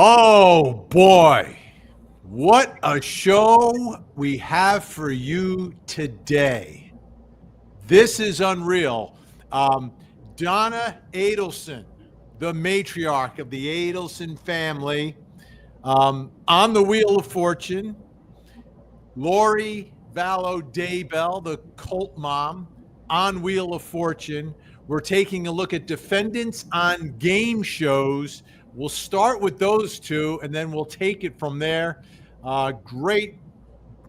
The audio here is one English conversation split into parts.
Oh boy, what a show we have for you today. This is unreal. Donna Adelson, the matriarch of the Adelson family, on the Wheel of Fortune. Lori Vallow Daybell, the cult mom, on Wheel of Fortune. We're taking a look at defendants on game shows. We'll start with those two, and then we'll take it from there. Great.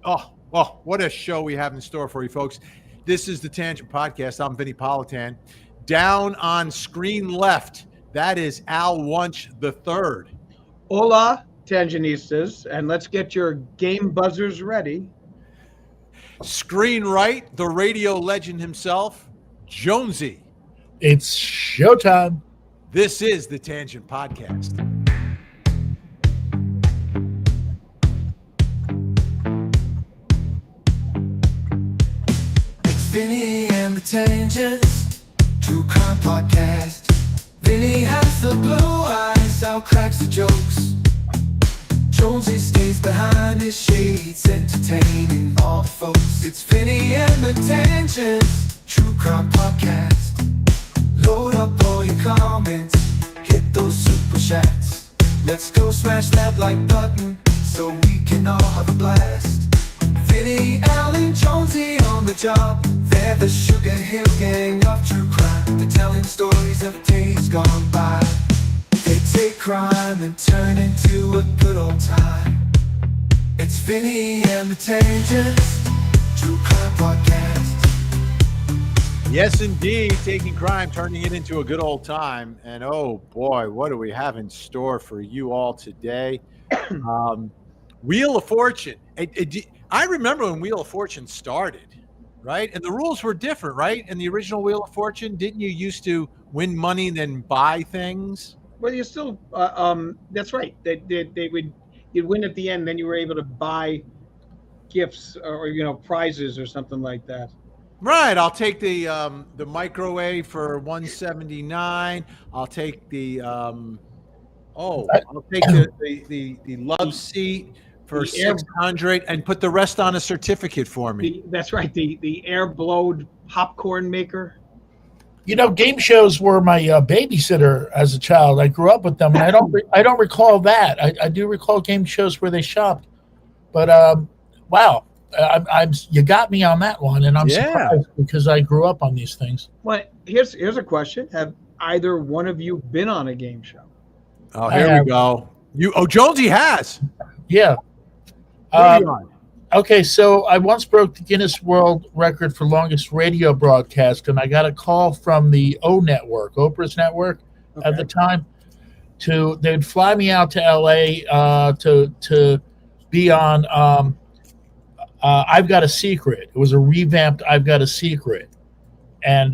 Oh, what a show we have in store for you, folks. This is the Tangent Podcast. I'm Vinnie Politan. Down on screen left, that is Al Wunsch III. Hola, Tangenistas, and let's get your game buzzers ready. Screen right, the radio legend himself, Jonesy. It's showtime. This is the Tangent Podcast. It's Vinnie and the Tangent, true crime podcast. Vinnie has the blue eyes, Al cracks the jokes. Jonesy stays behind his shades, entertaining all the folks. It's Vinnie and the Tangent, true crime podcast. Load up all your comments, hit those super chats. Let's go smash that like button, so we can all have a blast. Vinnie, Al, and Jonesy on the job. They're the Sugar Hill gang of true crime. They're telling stories of days gone by. They take crime and turn into a good old time. It's Vinnie and the Tangent, true crime podcast. Yes, indeed, taking crime, turning it into a good old time. And oh boy, what do we have in store for you all today? Wheel of Fortune. I remember when Wheel of Fortune started, right? And the rules were different, right? In the original Wheel of Fortune, didn't you used to win money and then buy things? Well, you still, that's right. You'd win at the end, then you were able to buy gifts or prizes or something like that. Right. I'll take the microwave for $179. I'll take the love seat for $600 and put the rest on a certificate for me. That's right. The air-blowed popcorn maker. You know, game shows were my babysitter as a child. I grew up with them, and I don't recall that. I do recall game shows where they shopped, but wow, you got me on that one, and I'm surprised because I grew up on these things. Well, here's a question: have either one of you been on a game show? Oh, here we go. Jonesy has. Yeah. What are you on? Okay, so I once broke the Guinness World Record for longest radio broadcast, and I got a call from the O Network, Oprah's network, at the time. They'd fly me out to L.A. To be on I've Got a Secret. It was a revamped I've Got a Secret, and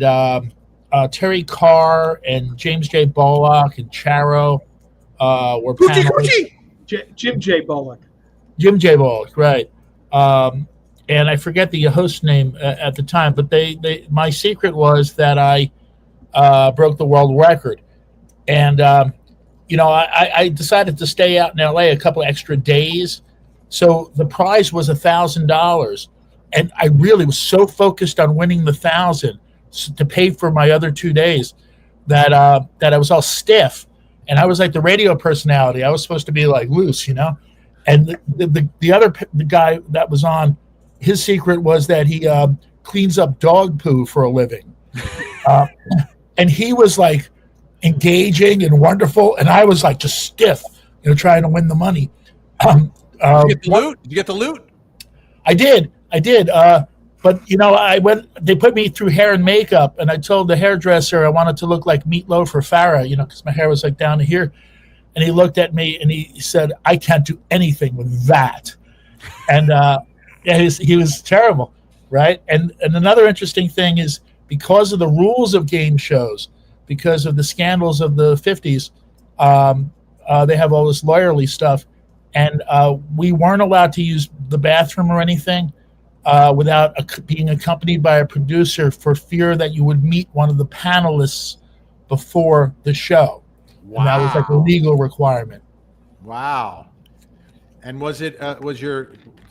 Terry Carr and James J. Bullock and Charo were panelists. Jim J. Bullock. Jim J. Bullock, right. And I forget the host name at the time, but my secret was that I broke the world record. And, I decided to stay out in LA a couple extra days. So the prize was $1,000. And I really was so focused on winning the $1,000 to pay for my other 2 days that I was all stiff. And I was like the radio personality. I was supposed to be like loose, And the guy that was on, his secret was that he cleans up dog poo for a living. And he was like engaging and wonderful. And I was like just stiff, trying to win the money. Did you get the loot? Did you get the loot? I did. But, I went, they put me through hair and makeup, and I told the hairdresser I wanted to look like Meatloaf or Farrah, because my hair was like down to here. And he looked at me and he said, I can't do anything with that. And he was terrible, right? And another interesting thing is because of the rules of game shows, because of the scandals of the 50s, they have all this lawyerly stuff. And we weren't allowed to use the bathroom or anything without being accompanied by a producer for fear that you would meet one of the panelists before the show. Wow. And that was like a legal requirement. Wow. And was it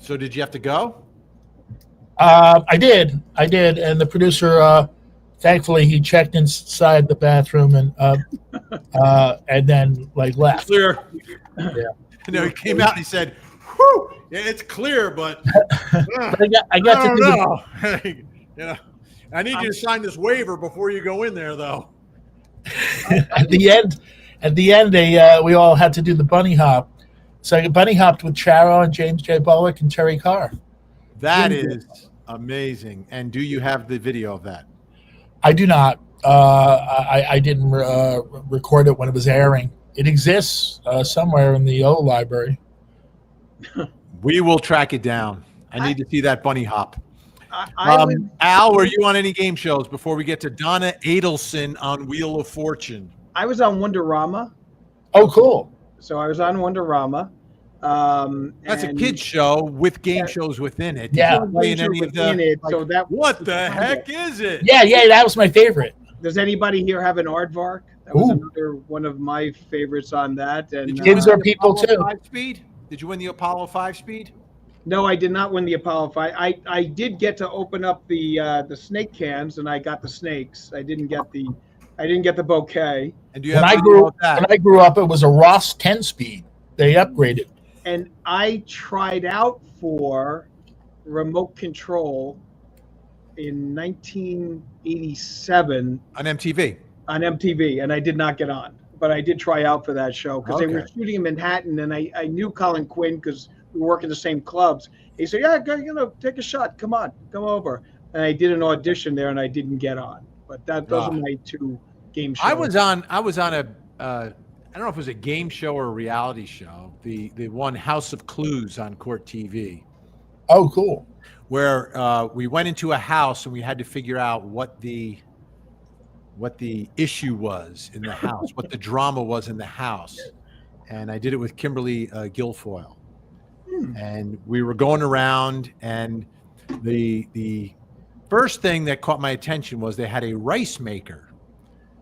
so did you have to go? I did, and the producer, thankfully, he checked inside the bathroom and then like left. Clear. Yeah. He came out and he said, "Whew, yeah, it's clear, but But I got to don't do know. I need you to sign this waiver before you go in there, though." at the end, we all had to do the bunny hop. So I bunny hopped with Charo and James J. Bullock and Terry Carr. That is amazing. And do you have the video of that? I do not. I didn't record it when it was airing. It exists somewhere in the old library. We will track it down. I need to see that bunny hop. I Al, were you on any game shows before we get to Donna Adelson on Wheel of Fortune? I was on Wonderama. Oh, cool. So I was on Wonderama. That's a kids show with game shows within it. Yeah. Did you play in any of the, so that what the heck is it? Yeah, that was my favorite. Does anybody here have an aardvark? That was another one of my favorites on that. And Kids are people too. 5 speed? Did you win the Apollo 5 speed? no, I did not win the Apollo 5. I did get to open up the snake cans, and I got the snakes. I didn't get the bouquet. And do you When have I video grew of that? when I grew up, it was a Ross 10 speed. They upgraded. And I tried out for remote control in 1987 On MTV. on MTV, and I did not get on. But I did try out for that show because they were Okay. shooting in Manhattan, and I knew Colin Quinn because we were working the same clubs. He said, "Yeah, go, take a shot. Come on, come over." And I did an audition there, and I didn't get on. But those are my two game shows. I was on a I don't know if it was a game show or a reality show. The one House of Clues on Court TV, Oh, cool. where we went into a house and we had to figure out what the issue was in the house, what the drama was in the house. And I did it with Kimberly Guilfoyle. And we were going around, and the first thing that caught my attention was they had a rice maker.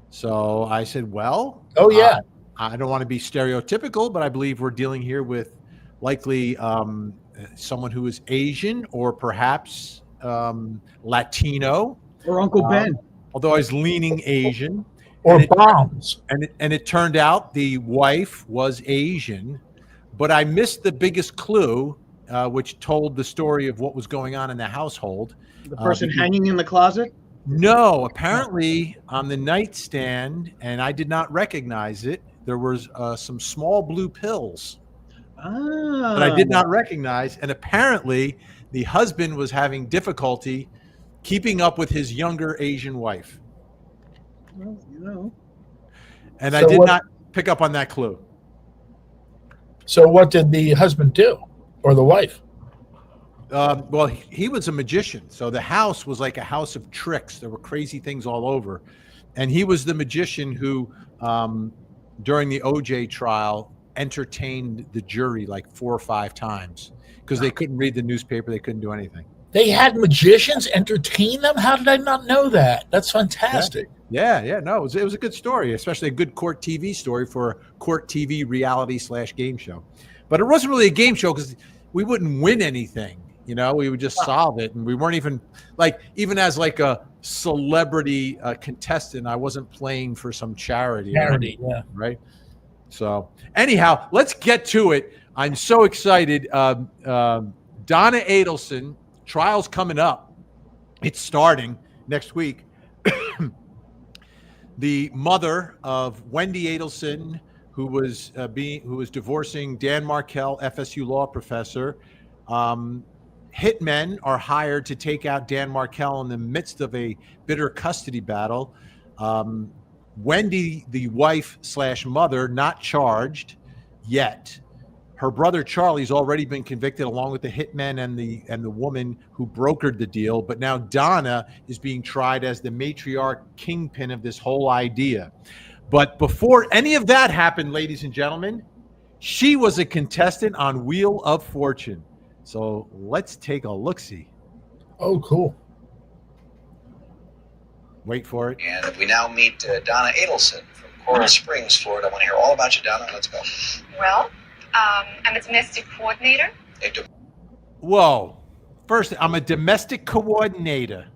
So I said, well, Oh, yeah. I don't want to be stereotypical, but I believe we're dealing here with likely someone who is Asian or perhaps Latino. or Uncle Ben. Although I was leaning Asian. Or And it- bombs. And it turned out the wife was Asian, but I missed the biggest clue, which told the story of what was going on in the household. The person because- hanging in the closet. No, apparently on the nightstand, and I did not recognize it, there was some small blue pills Ah, that I did not recognize. And apparently the husband was having difficulty keeping up with his younger Asian wife. Well, you know. And I So did what- not pick up on that clue. So what did the husband do? Or the wife? Well, he was a magician. So the house was like a house of tricks. There were crazy things all over. And he was the magician who, during the OJ trial, entertained the jury like 4 or 5 times because they couldn't read the newspaper. They couldn't do anything. They had magicians entertain them? How did I not know that? That's fantastic. Yeah. No, it was a good story, especially a good court TV story for a court TV reality / game show. But it wasn't really a game show because we wouldn't win anything. You know, we would just solve it. And we weren't even as like a celebrity contestant, I wasn't playing for some charity. Charity, yeah. Right. So anyhow, let's get to it. I'm so excited. Donna Adelson, trial's coming up. It's starting next week. The mother of Wendy Adelson, who was divorcing Dan Markel, FSU law professor. Hitmen are hired to take out Dan Markel in the midst of a bitter custody battle. Wendy, the wife / mother, not charged yet. Her brother Charlie's already been convicted, along with the hitmen and the woman who brokered the deal. But now Donna is being tried as the matriarch kingpin of this whole idea. But before any of that happened, ladies and gentlemen, she was a contestant on Wheel of Fortune. So let's take a look-see. Oh, cool. Wait for it. And we now meet Donna Adelson from Coral Springs, Florida. I want to hear all about you, Donna. Let's go. Well, I'm a domestic coordinator. Whoa. First, I'm a domestic coordinator.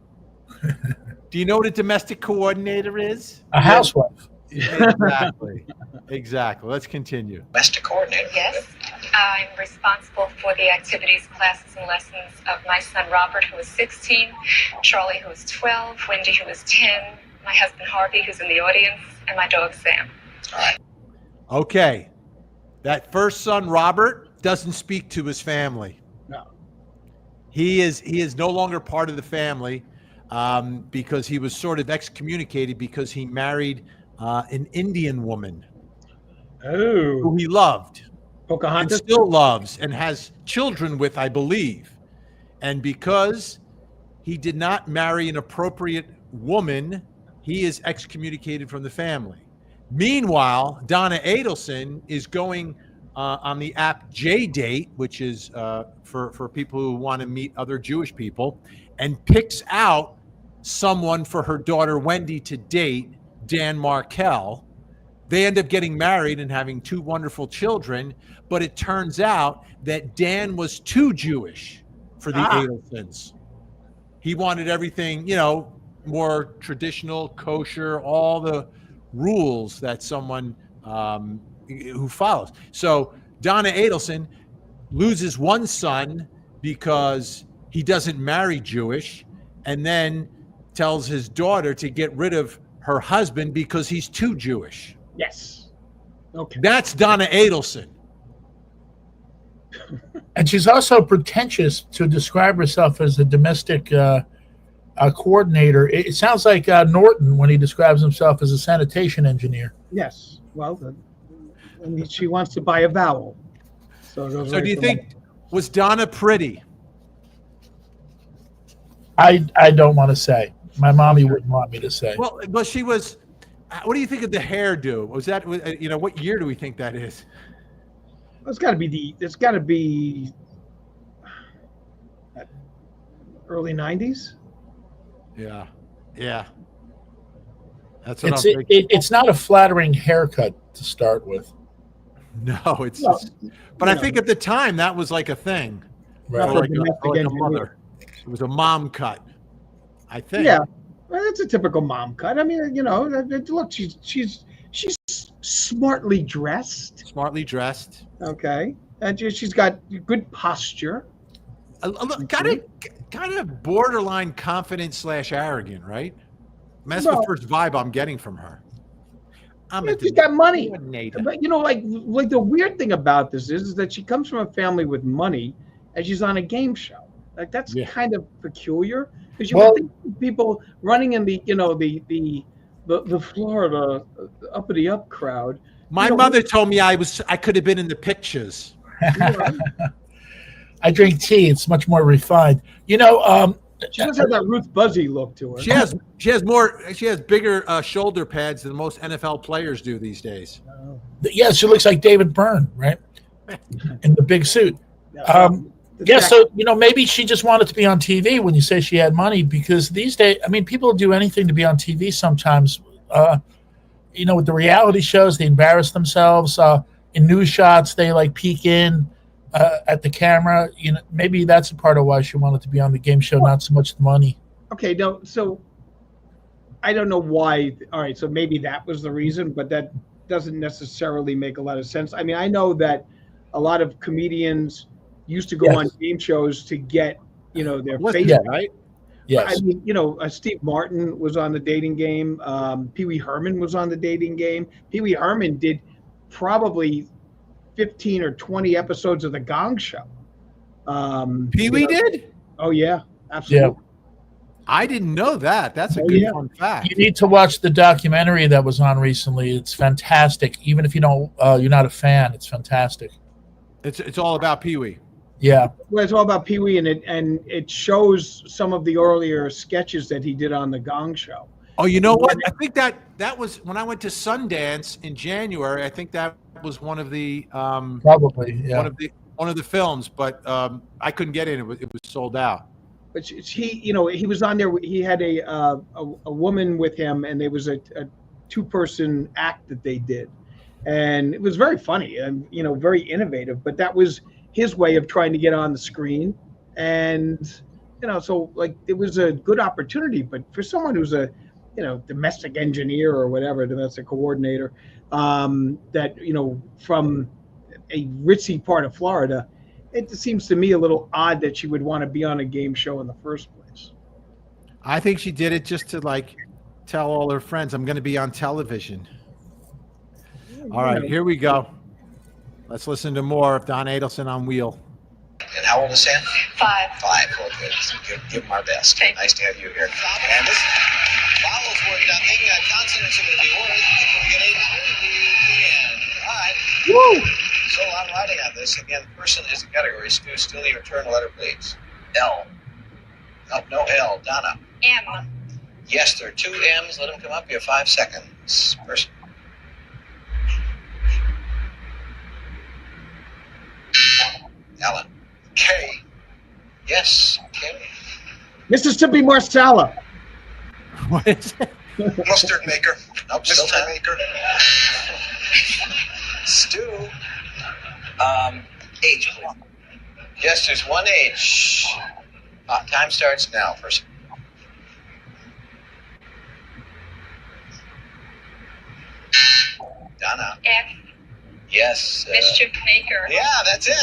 Do you know what a domestic coordinator is? A housewife. Exactly. Exactly. Let's continue. Domestic coordinator. Yes. I'm responsible for the activities, classes, and lessons of my son Robert, who is 16, Charlie, who is 12, Wendy, who is 10, my husband Harvey, who's in the audience, and my dog Sam. All right. Okay. That first son, Robert, doesn't speak to his family. No. He is no longer part of the family because he was sort of excommunicated because he married an Indian woman Oh. who he loved and Pocahontas? still loves and has children with, I believe. And because he did not marry an appropriate woman, he is excommunicated from the family. Meanwhile, Donna Adelson is going on the app JDate, which is for people who want to meet other Jewish people, and picks out someone for her daughter Wendy to date, Dan Markel. They end up getting married and having 2 wonderful children, but it turns out that Dan was too Jewish for the Adelsons. He wanted everything, more traditional, kosher, all the rules that someone who follows. So Donna Adelson loses one son because he doesn't marry Jewish, and then tells his daughter to get rid of her husband because he's too Jewish. Yes. Okay. That's Donna Adelson. And she's also pretentious to describe herself as a domestic coordinator. It sounds like Norton when he describes himself as a sanitation engineer. Yes. Well, she wants to buy a vowel. So do you think, was Donna pretty? I don't want to say. My mommy wouldn't want me to say. Well, but she was. What do you think of the hairdo? Was that, what year do we think that is? It's got to be early 90s. Yeah. That's what I'm thinking. It's not a flattering haircut to start with. No, but I think at the time that was like a thing. Right. Like a mother. It was a mom cut, I think. Yeah, well, it's a typical mom cut. I mean, look, she's smartly dressed. Smartly dressed. Okay, and she's got good posture. Kind of borderline confident / arrogant, right? That's the first vibe I'm getting from her. She's got money. But like the weird thing about this is that she comes from a family with money, and she's on a game show. Like that's kind of peculiar because you would think people running in the Florida uppity up crowd. My mother told me I could have been in the pictures. I drink tea. It's much more refined. She does have that Ruth Buzzy look to her. She has bigger shoulder pads than most NFL players do these days. Yeah, she looks like David Byrne, right? In the big suit. So maybe she just wanted to be on TV when you say she had money, because these days, I mean, people do anything to be on TV sometimes. With the reality shows, they embarrass themselves. In news shots, they like peek in at the camera. Maybe that's a part of why she wanted to be on the game show, not so much the money. Okay, no, so I don't know why. All right, so maybe that was the reason, but that doesn't necessarily make a lot of sense. I mean, I know that a lot of comedians used to go on game shows to get, their face right. Yes. I mean, Steve Martin was on the dating game. Pee Wee Herman was on the dating game. Pee Wee Herman did probably 15 or 20 episodes of The Gong Show. Pee Wee did? Oh, yeah. Absolutely. Yeah. I didn't know that. That's a good fun fact. You need to watch the documentary that was on recently. It's fantastic. Even if you're not a fan, it's fantastic. It's all about Pee Wee. Yeah. Well, it's all about Pee Wee, and it shows some of the earlier sketches that he did on The Gong Show. Oh, you know what? I think that was when I went to Sundance in January. I think that was one of the probably one of the films, but I couldn't get in. It was sold out. But he was on there. He had a woman with him, and there was a 2-person act that they did, and it was very funny and very innovative. But that was his way of trying to get on the screen, and so like it was a good opportunity. But for someone who's a domestic engineer or whatever, domestic coordinator, that from a ritzy part of Florida, it seems to me a little odd that she would want to be on a game show in the first place. I think she did it just to like tell all her friends, I'm going to be on television. All right, here we go. Let's listen to more of Donna Adelson on Wheel. And how old is Sam? 5. 5. Well, good. Give him our best. Okay. Nice to have you here. And this vowels worth nothing. Consonants are going to be worth. Can we get 8? All right. Woo! So I'm writing on this. Again, person is a category. Stu, still your turn. Letter, please. L. Oh, no L. Donna. M. Yes, there are 2 M's. Let them come up. You have 5 seconds. Person. Alan. K. Yes. K. Mississippi Marsala. What is it? Mustard maker. Nope. Mustard maker. Stu. H. Yes, there's 1 H. Time starts now. Person. Donna. F. Yes. Mischief maker. Yeah, that's it,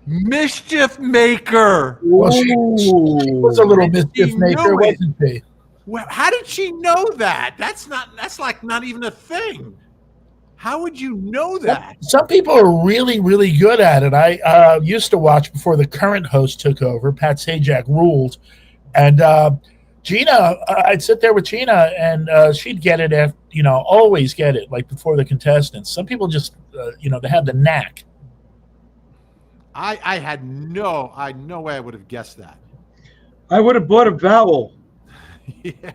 Donna. Mischief maker. Well, she was a little mischief maker, knew it. wasn't she? Well, how did she know that? That's like not even a thing. How would you know that? Some people are really, really good at it. I used to watch before the current host took over. Pat Sajak ruled. And Gina, I'd sit there with Gina, and she'd get it, always get it, like before the contestants. Some people just, they have the knack. I had no way I would have guessed that. I would have bought a vowel. Yeah.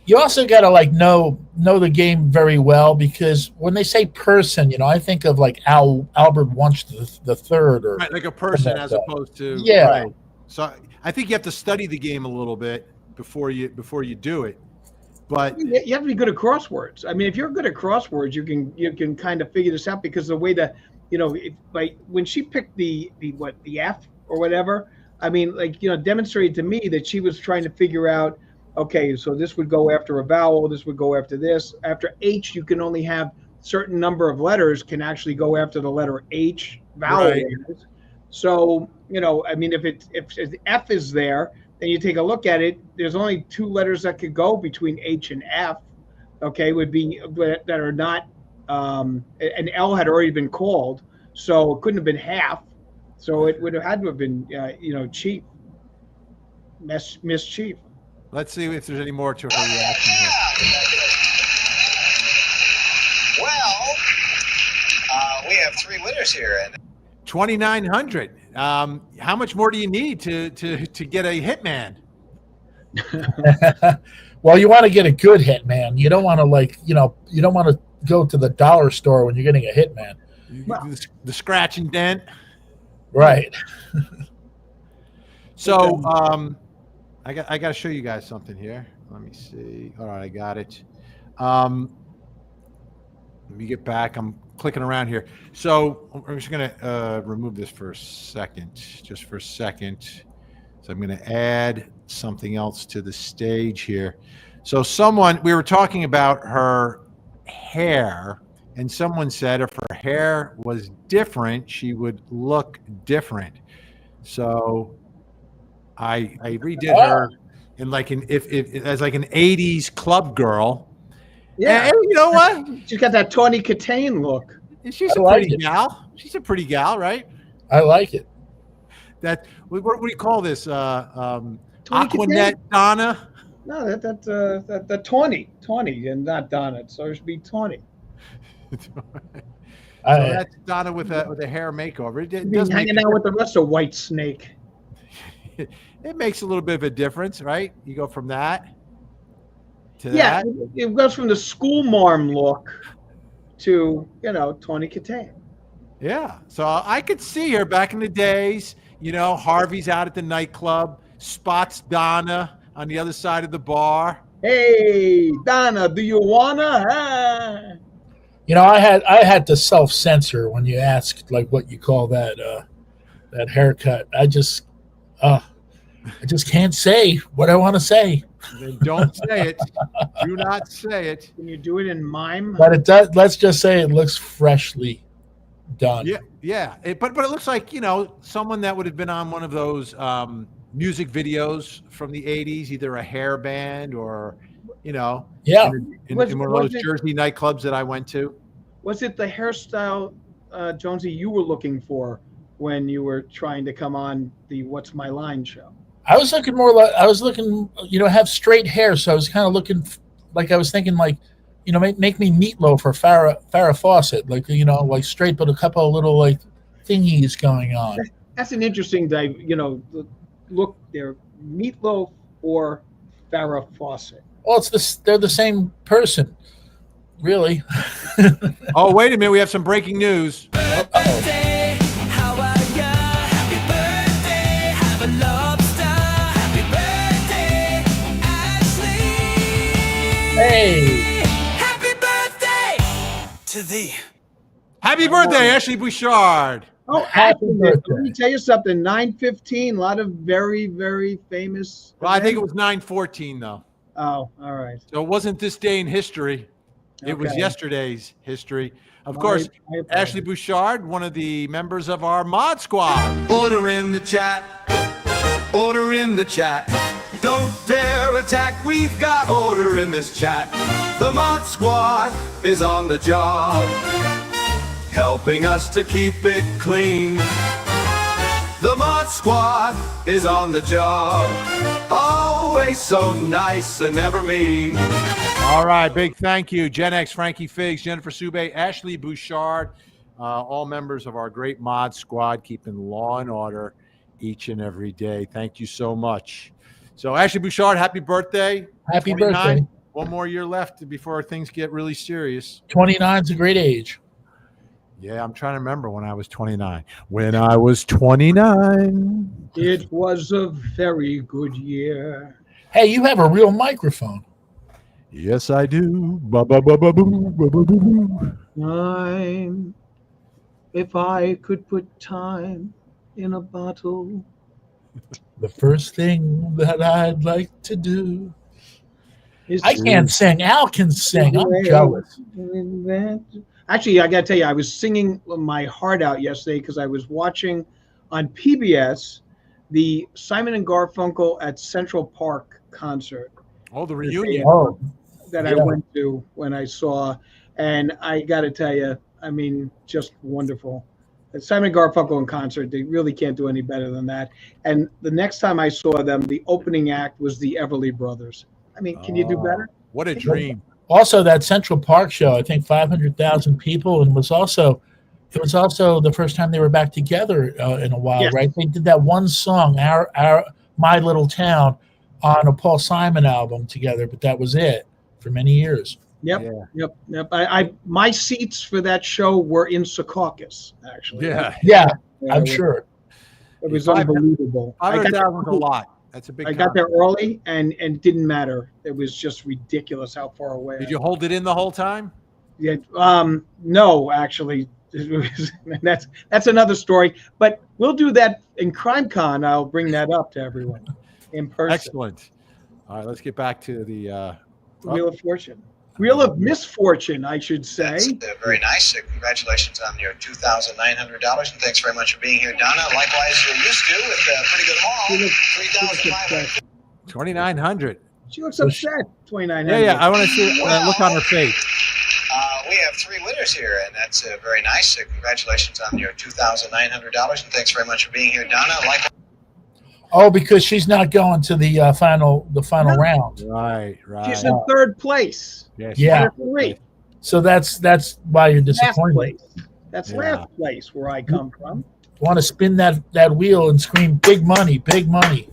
You also got to know the game very well, because when they say person, I think of like Albert Wunsch the third, or Right, like a person as opposed to Right. So I think you have to study the game a little bit before you do it. But You have to be good at crosswords. I mean, if you're good at crosswords, you can kind of figure this out, because the way that when she picked the F or whatever, I mean, demonstrated to me that she was trying to figure out, okay, so this would go after a vowel, this would go after this. After H, you can only have certain number of letters can actually go after the letter H vowel. Right. So, I mean, if F is there, then you take a look at it, there's only 2 letters that could go between H and F, okay, would be that are not, and L had already been called, so it couldn't have been half. So it would have had to have been, chief, mischief. let's see if there's any more to her reaction here. Well, we have 3 winners here, and 2,900. How much more do you need to get a hitman? Well, you want to get a good hitman. You don't want to you don't want to go to the dollar store when you're getting a hitman. The scratch and dent. Right. So I got to show you guys something here. Let me see. All right, I got it. Let me get back. I'm clicking around here. So I'm just going to remove this for a second, just for a second. So I'm going to add something else to the stage here. So we were talking about her hair, and someone said if her hair was different, she would look different. So I redid her in as like an 80s club girl. Yeah. And you know what? She's got that Tawny Katane look. She's a pretty gal. She's a pretty gal, right? I like it. What do you call this? Tawny Aquanet Katane? Donna? No, that Tawny, and not Donna. So it should be Tawny. So that's Donna with a hair makeover. It does hanging out with the rest of White Snake. It makes a little bit of a difference, right? You go from that to that. It goes from the school marm look to Tawny Katane. Yeah. So I could see her back in the days. Harvey's out at the nightclub, spots Donna on the other side of the bar. Hey, Donna, do you wanna? Ah. You know, I had to self censor when you asked like what you call that haircut. I just can't say what I want to say. Then don't say it. Do not say it. Can you do it in mime? But it does. Let's just say it looks freshly done. Yeah. But it looks like, someone that would have been on one of those music videos from the 80s, either a hair band or, Yeah. in one of those Jersey nightclubs that I went to. Was it the hairstyle, Jonesy, you were looking for when you were trying to come on the What's My Line show? I was looking have straight hair. So I was kind of looking like I was thinking like, make me Meatloaf or Farrah Fawcett, like straight, but a couple of little like thingies going on. That's an interesting, look there, Meatloaf or Farrah Fawcett. Well, they're the same person, really. Oh, wait a minute. We have some breaking news. Birthday, how are ya? Happy birthday, have a lobster. Happy birthday, Ashley. Hey. Happy birthday to thee. Happy birthday, Ashley Bouchard. Oh, Happy actually, birthday. let me tell you something. 9:15, a lot of very, very famous. Well, I think it was 9/14, though. Oh, all right. So it wasn't this day in history. It was Okay. yesterday's history. Of course, I apologize. Ashley Bouchard, one of the members of our mod squad. Order in the chat. Order in the chat. Don't dare attack. We've got order in this chat. The Mod Squad is on the job, helping us to keep it clean. The Mod Squad is on the job, always so nice and never mean. All right, big thank you. Gen X, Frankie Figs, Jennifer Sube, Ashley Bouchard, all members of our great mod squad, keeping law and order each and every day. Thank you so much. So, Ashley Bouchard, happy birthday. Happy 29. birthday. One more year left before things get really serious. 29 is a great age. Yeah, I'm trying to remember when I was 29. When I was 29. It was a very good year. Hey, you have a real microphone. Yes, I do. Ba-ba-ba-ba-boo, ba-ba-boo. Time. If I could put time in a bottle. The first thing that I'd like to do. is I can't sing. Al can sing. I'm jealous. Actually, I got to tell you, I was singing my heart out yesterday because I was watching on PBS the Simon and Garfunkel at Central Park concert Oh, the reunion. Oh, that I Yeah. went to when I saw, and I got to tell you, I mean, just wonderful. Simon and Garfunkel in concert, they really can't do any better than that. And the next time I saw them, the opening act was the Everly Brothers. I mean, can you do better? What a dream. also that Central Park show, I think 500,000 people, and it was also the first time they were back together in a while, Yes. right? They did that one song, our My Little Town, on a Paul Simon album together, but that was it for many years. Yep, Yeah. yep. My seats for that show were in Secaucus, actually. Yeah. Yeah, Yeah, I'm sure. It was Five- unbelievable. I 500,000 is a lot. That's a big got there concert. early, and it didn't matter. It was just ridiculous how far away. Did you hold it in the whole time? Yeah. No, actually, that's another story. But we'll do that in CrimeCon. I'll bring that up to everyone in person. Excellent. All right, let's get back to the Wheel of Fortune. Wheel of Misfortune, I should say. That's very nice. Congratulations on your $2,900, and thanks very much for being here, Donna. Likewise, you're used to with a pretty good haul. She looks 3,500. 2,900. She looks upset. 2,900. Yeah. I want to see look on her face. We have three winners here, and that's very nice. Congratulations on your $2,900, and thanks very much for being here, Donna. Likewise. Oh, because she's not going to the final round. Right. She's in third place. Yes. Yeah. Three. So that's why you're Last disappointed. place. That's Yeah. last place where I come from. Want to spin that wheel and scream big money, big money.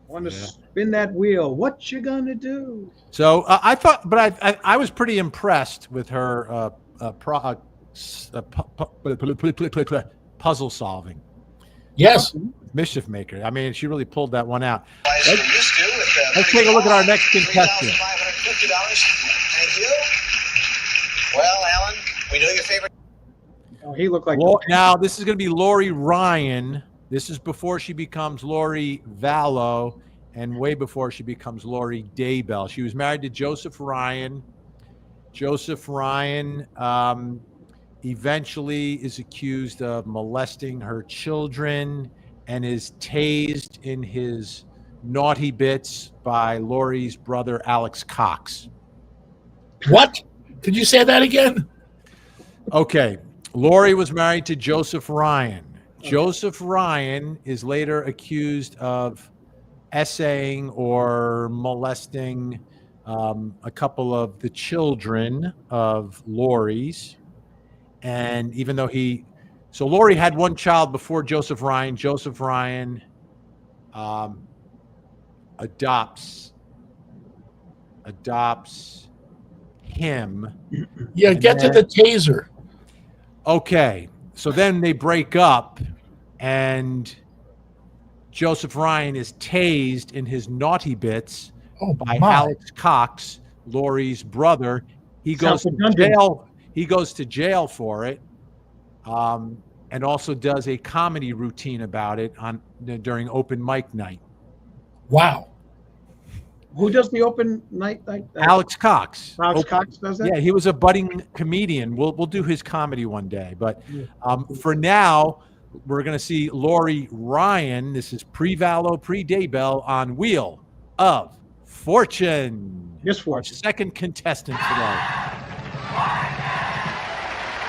Want to spin that wheel? What you gonna do? So I thought, but I was pretty impressed with her puzzle solving. Yes. Mischief maker. I mean, she really pulled that one out. You're used to with Let's take a look at our next contestant. $3,550. Thank you. Well, Alan, we know your favorite. Oh, he looked like. Now, this is going to be Lori Ryan. This is before she becomes Lori Vallow and way before she becomes Lori Daybell. She was married to Joseph Ryan. Joseph Ryan eventually is accused of molesting her children and is tased in his naughty bits by Lori's brother, Alex Cox. What? Could you say that again? Okay. Lori was married to Joseph Ryan. Joseph Ryan is later accused of essaying or molesting a couple of the children of Lori's. And even though so Lori had one child before Joseph Ryan. Joseph Ryan adopts him. Yeah, get to the taser. Okay, so then they break up, and Joseph Ryan is tased in his naughty bits by Alex Cox, Lori's brother. He goes to jail. He goes to jail for it, and also does a comedy routine about it during open mic night. Wow. Who does the open night? Alex Cox. Alex Cox does that? Yeah, he was a budding comedian. We'll do his comedy one day. But for now, we're going to see Lori Ryan. This is pre-Vallow, pre-Daybell on Wheel of Fortune. Yes, Fortune. Our second contestant today.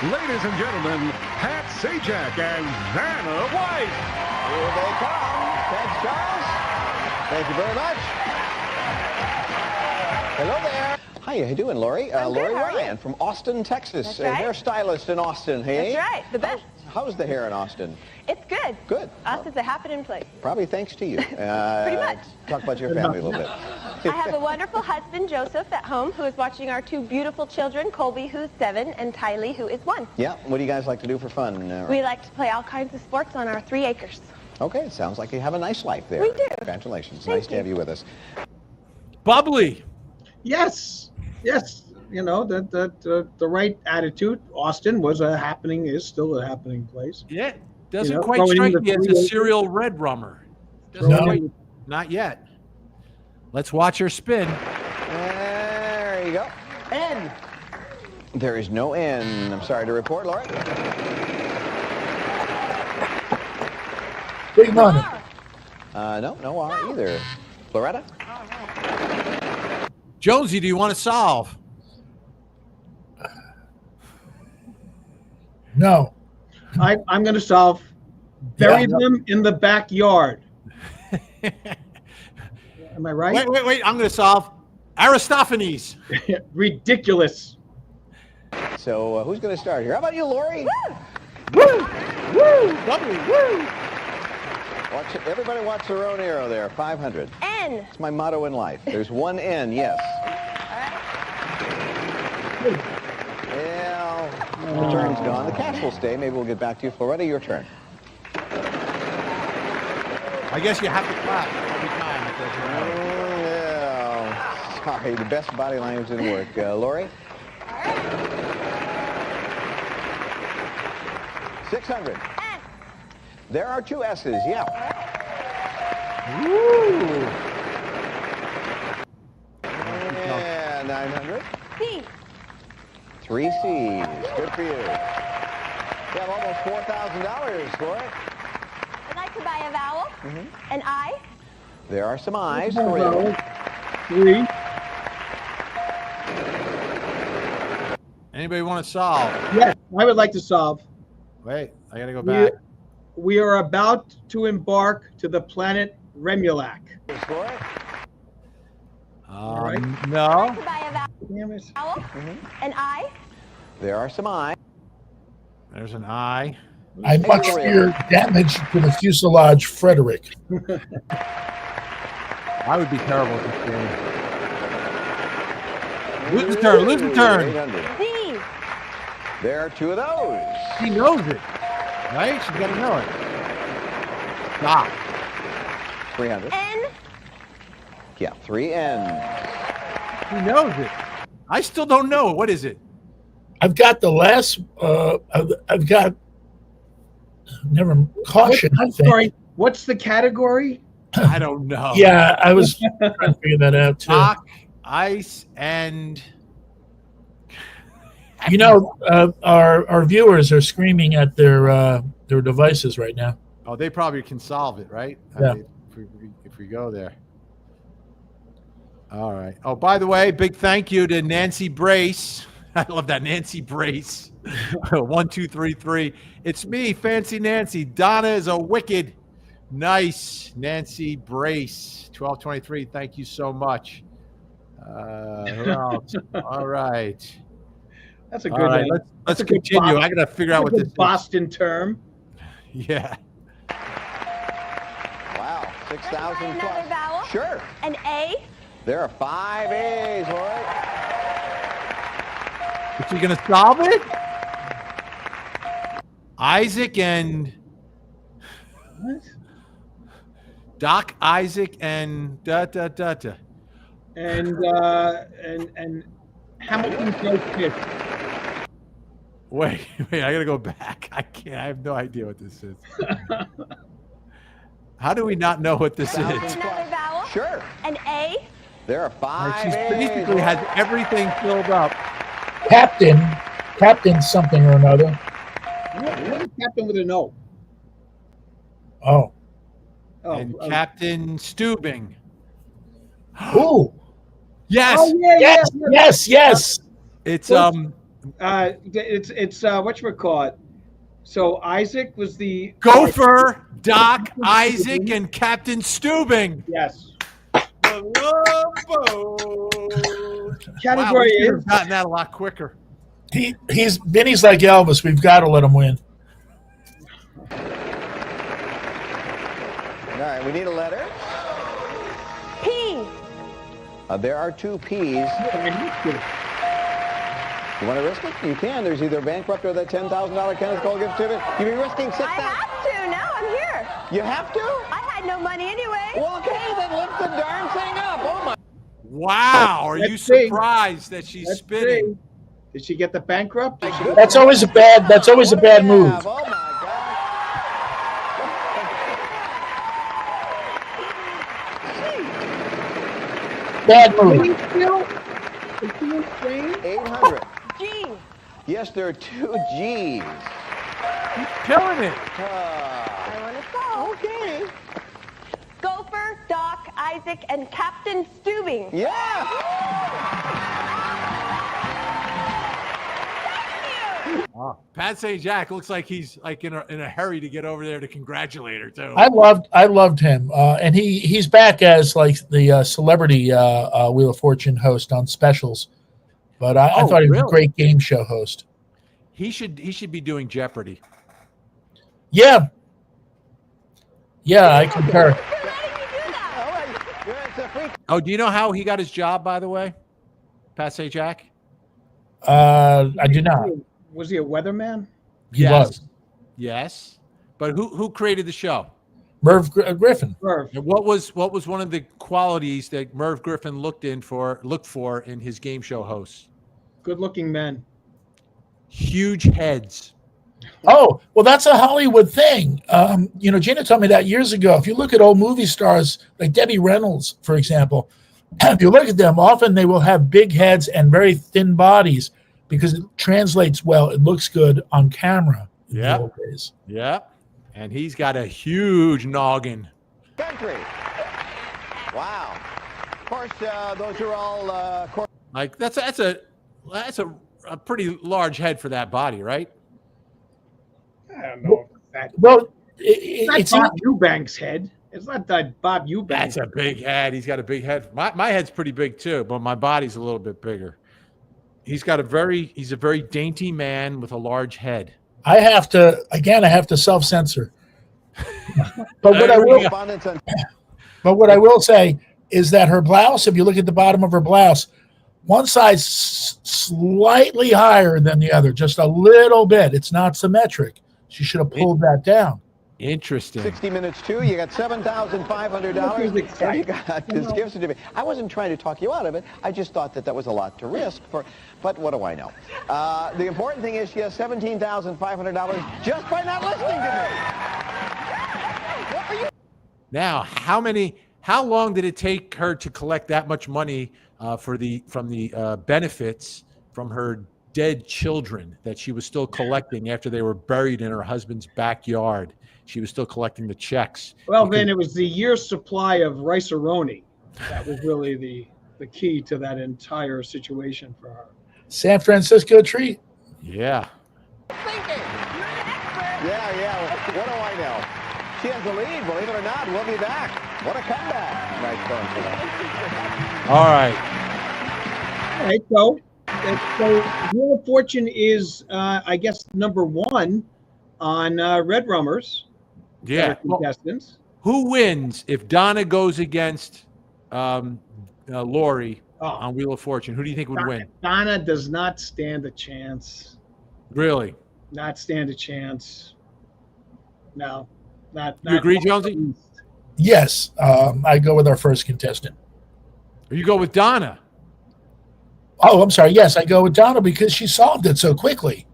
Ladies and gentlemen, Pat Sajak and Vanna White. Here they come. Thanks, Charles. Thank you very much. Hello there. How you doing, Lori? Lori Ryan from Austin, Texas. That's right. Hairstylist in Austin, hey? That's right. The best. How's the hair in Austin? It's good. Good. Us is a happening place. Probably thanks to you. Pretty much. Talk about your family a little bit. I have a wonderful husband, Joseph, at home, who is watching our two beautiful children, Colby, who's 7, and Tylee, who is 1. Yeah. What do you guys like to do for fun? We like to play all kinds of sports on our 3 acres. Okay. It sounds like you have a nice life there. We do. Congratulations. Thank Nice to have you with us. Bubbly. Yes. You know, the right attitude. Austin is still a happening place. Yeah. Doesn't You know, quite throwing strike in me the as a 3 acres. serial red rummer. Doesn't No. quite, not yet. Let's watch her spin. There you go. N. There is no N. I'm sorry to report, Lori. Big money. No R either. Loretta? Jonesy, do you want to solve? No. I'm going to solve. Bury them in the backyard. Am I right? Wait. I'm going to solve Aristophanes. Ridiculous. So who's going to start here? How about you, Lori? Bubbly, woo. Everybody watch their own arrow there. 500. N. It's my motto in life. There's one N, yes. Well, the turn's gone. The cash will stay. Maybe we'll get back to you. Floretta, your turn. I guess you have to clap every time. It doesn't matter. Yeah. Sorry, the best body language didn't work. Lori? 600. N. There are 2 S's, yeah. Woo. And 900. C. 3 C's. Good for you. You have almost $4,000, Lori. I'd like to buy a vowel. An I. There are some I's for you. 3. Anybody want to solve? Yes, I would like to solve. Wait, I got to go back. We are about to embark to the planet Remulac. Lori? right. No. I'd like to buy a Damn it. vowel. An I. There are some I's. There's an I. I much fear damage to the fuselage, Frederick. I would be terrible at this game. Lose the turn. Lose the turn. 800. D. There are 2 of those. She knows it, right? She's got to know it. Stop. 300. N. Yeah, 3 N's. Who knows it? I still don't know. What is it? I've got the last. I've got. Never caution. I think. Sorry, what's the category? I don't know. Yeah, I was trying to figure that out too. Dock, ice, and You know, our viewers are screaming at their devices right now. oh, they probably can solve it, right? Yeah. I mean, if we go there. All right. Oh, by the way, big thank you to Nancy Brace. I love that, Nancy Brace. 1, 2, 3, 3. It's me, Fancy Nancy. Donna is a wicked. Nice, Nancy Brace. 1223. Thank you so much. Who else? All right. That's a All good right, name. let's That's a good continue. Boston- I gotta figure out what That's a this good Boston term. is. Yeah. Wow, 6,000 Another plus. vowel? Sure. An A? There are 5 A's, Lori. Is she gonna solve it? Isaac and What? Doc, Isaac and da. And Hamilton Joe Fish. Wait, I gotta go back. I can't. I have no idea what this is. How do we not know what this is? Another vowel? Sure. An A? There are 5 She's A's. basically has everything filled up. Captain something or another. What is Captain with an O? Oh. And Captain Stubing. Ooh. Yes. Oh, yeah, Yes. yeah. Yes. Yes. It's It's whatchamacallit. So Isaac was the Gopher, Doc, Isaac, and Captain Stubing. Yes. Wow, Category we should have is gotten that a lot quicker. Vinny's like Elvis. We've got to let him win. All right, we need a letter. P? There are 2 P's. You want to risk it? You can. There's either bankrupt or that $10,000 Kenneth Cole gift certificate. You'd be risking $6,000. I have to. Now I'm here. You have to? I had no money anyway. Well, okay, then lift the darn thing up. Oh my. Wow, are you Let's see. surprised that she's Let's spinning? see. Did she get the bankrupt? Did she get That's always a bad move. Oh my Bad the move. winning still? Is she insane? God. 800. G? Yes, there are 2 G's. Killing it. I want to solve. Okay. Gopher, Doc, Isaac, and Captain Stubing. Yeah. Pat St. Jack looks like he's like in a hurry to get over there to congratulate her too. I loved him, and he's back as like the celebrity Wheel of Fortune host on specials. But I thought he was a really? great game show host. He should be doing Jeopardy. Yeah, I concur. For letting me do that. All right. It's a free. Oh, do you know how he got his job, by the way? Pat St. Jack? I do not. Was he a weatherman? He was Yes. But who created the show? Merv Griffin. Merv. And what was one of the qualities that Merv Griffin looked for in his game show hosts? Good-looking men. Huge heads. Oh, well, that's a Hollywood thing. Gina told me that years ago. If you look at old movie stars like Debbie Reynolds, for example, if you look at them, often they will have big heads and very thin bodies because it translates well. It looks good on camera in the old days. Yeah. And he's got a huge noggin. Country. Wow. Of course, those are all. Like that's a pretty large head for that body, right? I don't know. Well, It's not Bob Eubanks' head. It's not that Bob Eubanks. That's a big head. He's got a big head. My head's pretty big too, but my body's a little bit bigger. He's a very dainty man with a large head. I have to self-censor. But what I will say is that her blouse, if you look at the bottom of her blouse, one side's slightly higher than the other, just a little bit. It's not symmetric. She should have pulled that down. Interesting. 60 Minutes 2, you got $7,500, and you got this gift certificate. I wasn't trying to talk you out of it. I just thought that was a lot to risk for, but what do I know? The important thing is she has $17,500 just by not listening to me. What are you? Now, how long did it take her to collect that much money from the benefits from her dead children that she was still collecting after they were buried in her husband's backyard? She was still collecting the checks. Well, then it was the year's supply of rice-a-roni. That was really the key to that entire situation for her. San Francisco treat. Yeah. Yeah. What do I know? She has the lead, believe it or not. We'll be back. What a comeback. Nice phone for that. All right, so Wheel of Fortune is, I guess, number 1 on Red Rummers. Yeah. Contestants. Who wins if Donna goes against Lori on Wheel of Fortune? Who do you think would win? Donna does not stand a chance. Really? Not stand a chance. No. Not You agree, Jonesy? Yes, I go with our first contestant. Or you go with Donna? Oh, I'm sorry. Yes, I go with Donna because she solved it so quickly.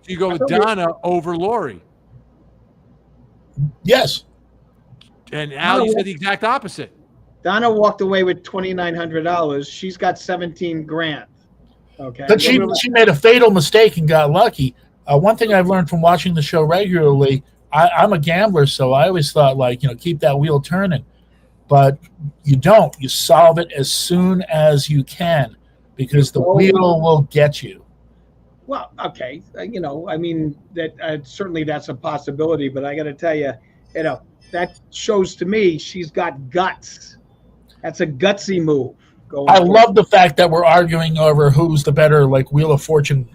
You go with Donna over Lori? Yes. And Al, you said the exact opposite. Donna walked away with $2,900. She's got $17,000. Okay. But she made a fatal mistake and got lucky. One thing I've learned from watching the show regularly, I'm a gambler, so I always thought, keep that wheel turning. But you don't. You solve it as soon as you can because the wheel will get you. Well, okay. That certainly that's a possibility, but I got to tell you, that shows to me she's got guts. That's a gutsy move. I love the fact that we're arguing over who's the better, Wheel of Fortune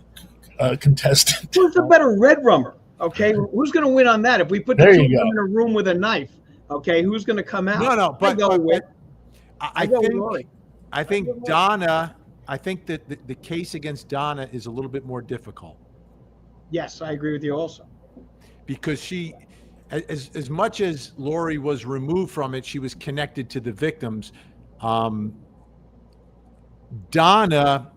contestant. Who's the better Red Rummer? Okay, who's going to win on that? If we put the two of them in a room with a knife, okay, who's going to come out? No, but I think Donna. I think that the case against Donna is a little bit more difficult. Yes, I agree with you also. Because she, as much as Lori was removed from it, she was connected to the victims. Donna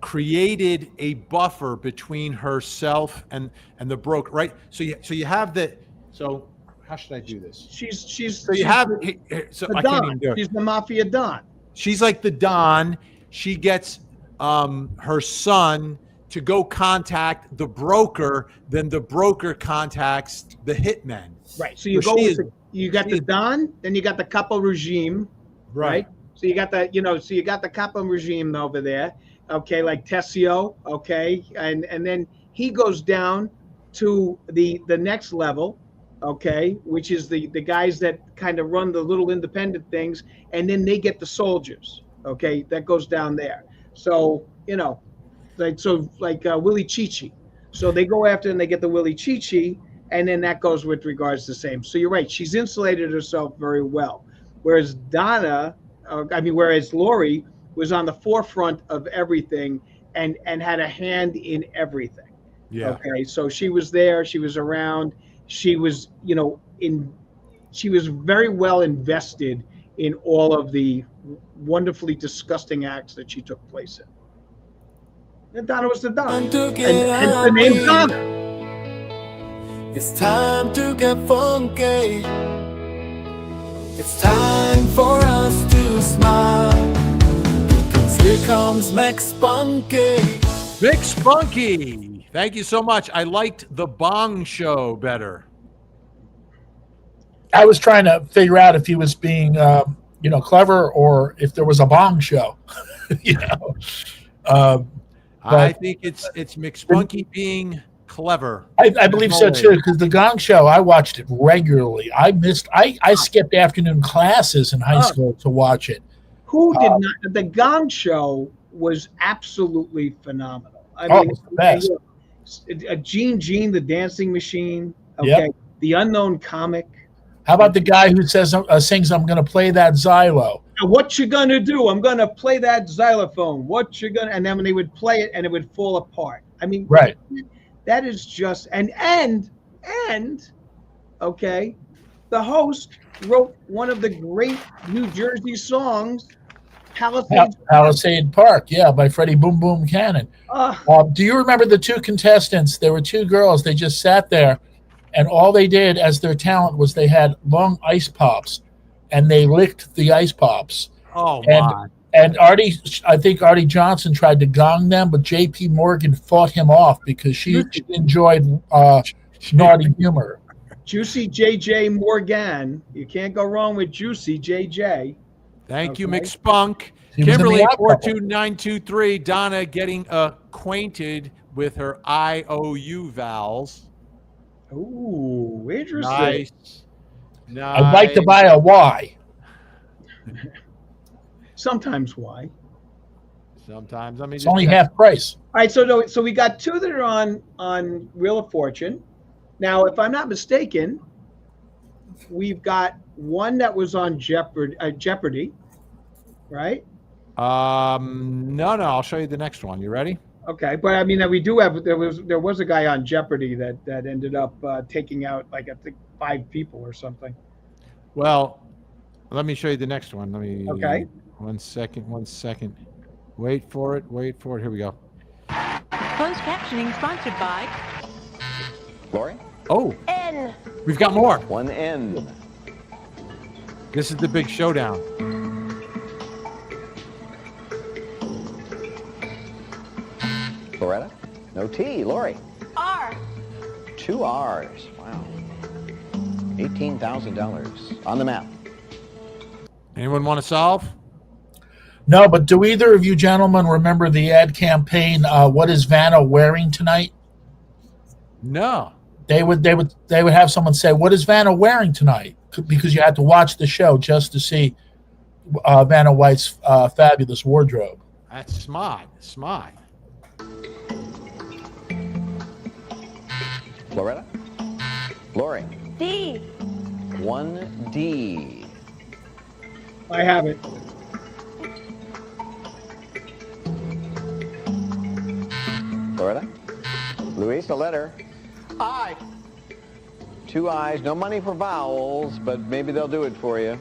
created a buffer between herself and the broker, right? So you have the. So how should I do this? She's I can't even do it. She's the mafia Don. She's like the Don. She gets her son to go contact the broker, then the broker contacts the hitmen. Right. So you got the Don, then you got the capo regime, right? So you got the capo regime over there, okay, like Tessio, okay, and then he goes down to the next level, okay, which is the guys that kind of run the little independent things, and then they get the soldiers, okay, that goes down there. So Willie Chichi. So they go after and they get the Willie Chichi, and then that goes with regards to the same. So you're right, she's insulated herself very well. Whereas Lori was on the forefront of everything and had a hand in everything. Yeah. Okay. So she was there, she was around, she was, she was very well invested in all of the wonderfully disgusting acts that she took place in. And Donna was the Donna. And the name Donna. It's time to get funky. It's time for us to smile. Because here comes Mick Spunky. Mick Spunky. Thank you so much. I liked the Bong Show better. I was trying to figure out if he was being, clever or if there was a Bong Show. I think it's Mick Spunky being clever. I believe so too, because the Gong Show, I watched it regularly. I skipped afternoon classes in high school to watch it. Who did not? The Gong Show was absolutely phenomenal. I mean, it's the best. Gene, the dancing machine. Okay, the unknown comic. How about the guy who says sings, "I'm going to play that xylo." What you gonna do? I'm gonna play that xylophone. What you gonna? And then when they would play it, and it would fall apart. I mean, right. That is just and And, okay, the host wrote one of the great New Jersey songs, Palisade Park, yeah, by Freddie Boom Boom Cannon. Do you remember the two contestants? There were two girls. They just sat there, and all they did as their talent was they had long ice pops, and they licked the ice pops. Oh, my. And I think Artie Johnson tried to gong them, but J.P. Morgan fought him off because she enjoyed naughty humor. Juicy J.J. Morgan. You can't go wrong with Juicy J.J. Thank you, McSpunk. Kimberly 42923. Donna getting acquainted with her IOU vowels. Ooh, interesting. Nice. I'd like to buy a Y. Sometimes Y. Sometimes. I mean, it's only half price. All right, so we got two that are on Wheel of Fortune. Now, if I'm not mistaken, we've got one that was on Jeopardy, right? No. I'll show you the next one. You ready? Okay, but I mean, we do have there was a guy on Jeopardy that ended up taking out like I think 5 people or something. Well, let me show you the next one. Let me. Okay. 1 second. Wait for it. Here we go. Closed captioning sponsored by Lori? Oh. N. We've got more. 1 N. This is the big showdown. Loretta? No T. Lori? R. 2 R's. Wow. $18,000 on the map. Anyone want to solve? No, but do either of you gentlemen remember the ad campaign? What is Vanna wearing tonight? No. They would have someone say, "What is Vanna wearing tonight?" Because you had to watch the show just to see Vanna White's fabulous wardrobe. That's smart. Loretta? Lori? D. 1D. I have it. Loretta? Luis, a letter. I. 2 I's. No money for vowels, but maybe they'll do it for you.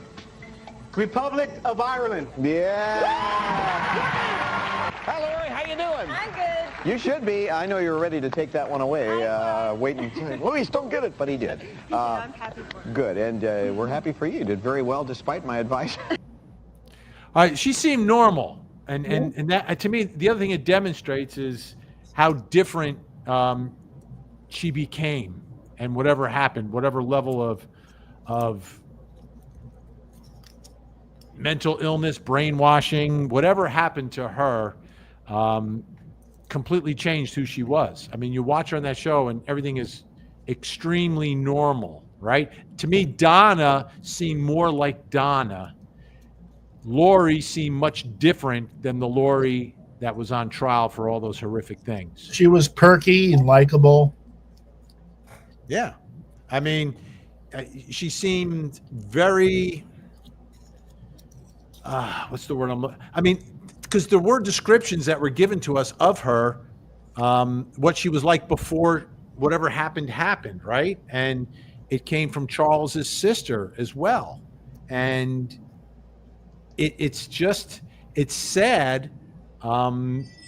Republic of Ireland. Yeah. Hi, Lori. How you doing? I'm good. You should be. I know you were ready to take that one away. Waiting. Luis, don't get it, but he did. I'm happy for you. Good, and we're happy for you. You did very well despite my advice. All right, she seemed normal, and that to me, the other thing it demonstrates is how different she became, and whatever happened, whatever level of mental illness, brainwashing, whatever happened to her, completely changed who she was. I mean, you watch her on that show, and everything is extremely normal, right? To me, Donna seemed more like Donna. Lori seemed much different than the Lori that was on trial for all those horrific things. She was perky and likable. Yeah. I mean, she seemed very, what's the word I mean, because there were descriptions that were given to us of her, what she was like before whatever happened, right? And it came from Charles's sister as well. And it's sad,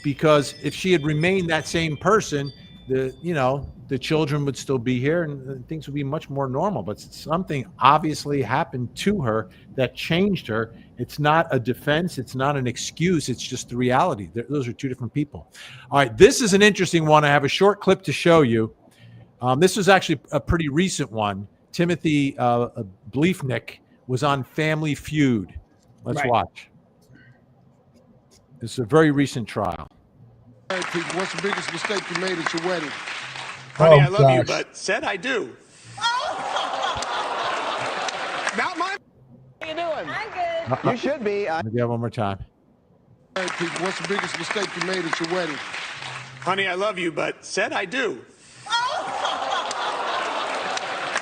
because if she had remained that same person, the children would still be here and things would be much more normal. But something obviously happened to her that changed her. It's not a defense. It's not an excuse. It's just the reality. Those are two different people. All right. This is an interesting one. I have a short clip to show you. This was actually a pretty recent one. Timothy Bleefnick was on Family Feud. Let's watch. This is a very recent trial. All right, people, what's the biggest mistake you made at your wedding? Honey, I love you, but said I do. Not mine. How you doing? I'm good. You should be. Let me get one more time. All right, people, what's the biggest mistake you made at your wedding? Honey, I love you, but said I do.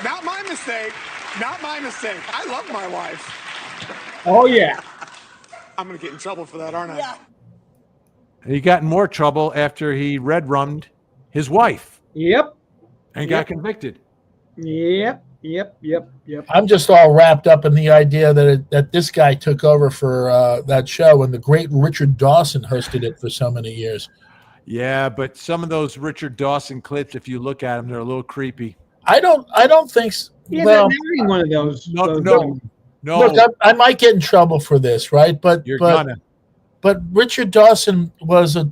Not my mistake. Not my mistake. I love my wife. Oh, yeah. I'm going to get in trouble for that, aren't I? Yeah. He got in more trouble after he red-rummed his wife. Yep. And got convicted. Yep. I'm just all wrapped up in the idea that this guy took over for that show, and the great Richard Dawson hosted it for so many years. Yeah, but some of those Richard Dawson clips, if you look at them, they're a little creepy. I don't think so. Yeah, well, marrying one of those. No. Look, I might get in trouble for this, right? But Richard Dawson was a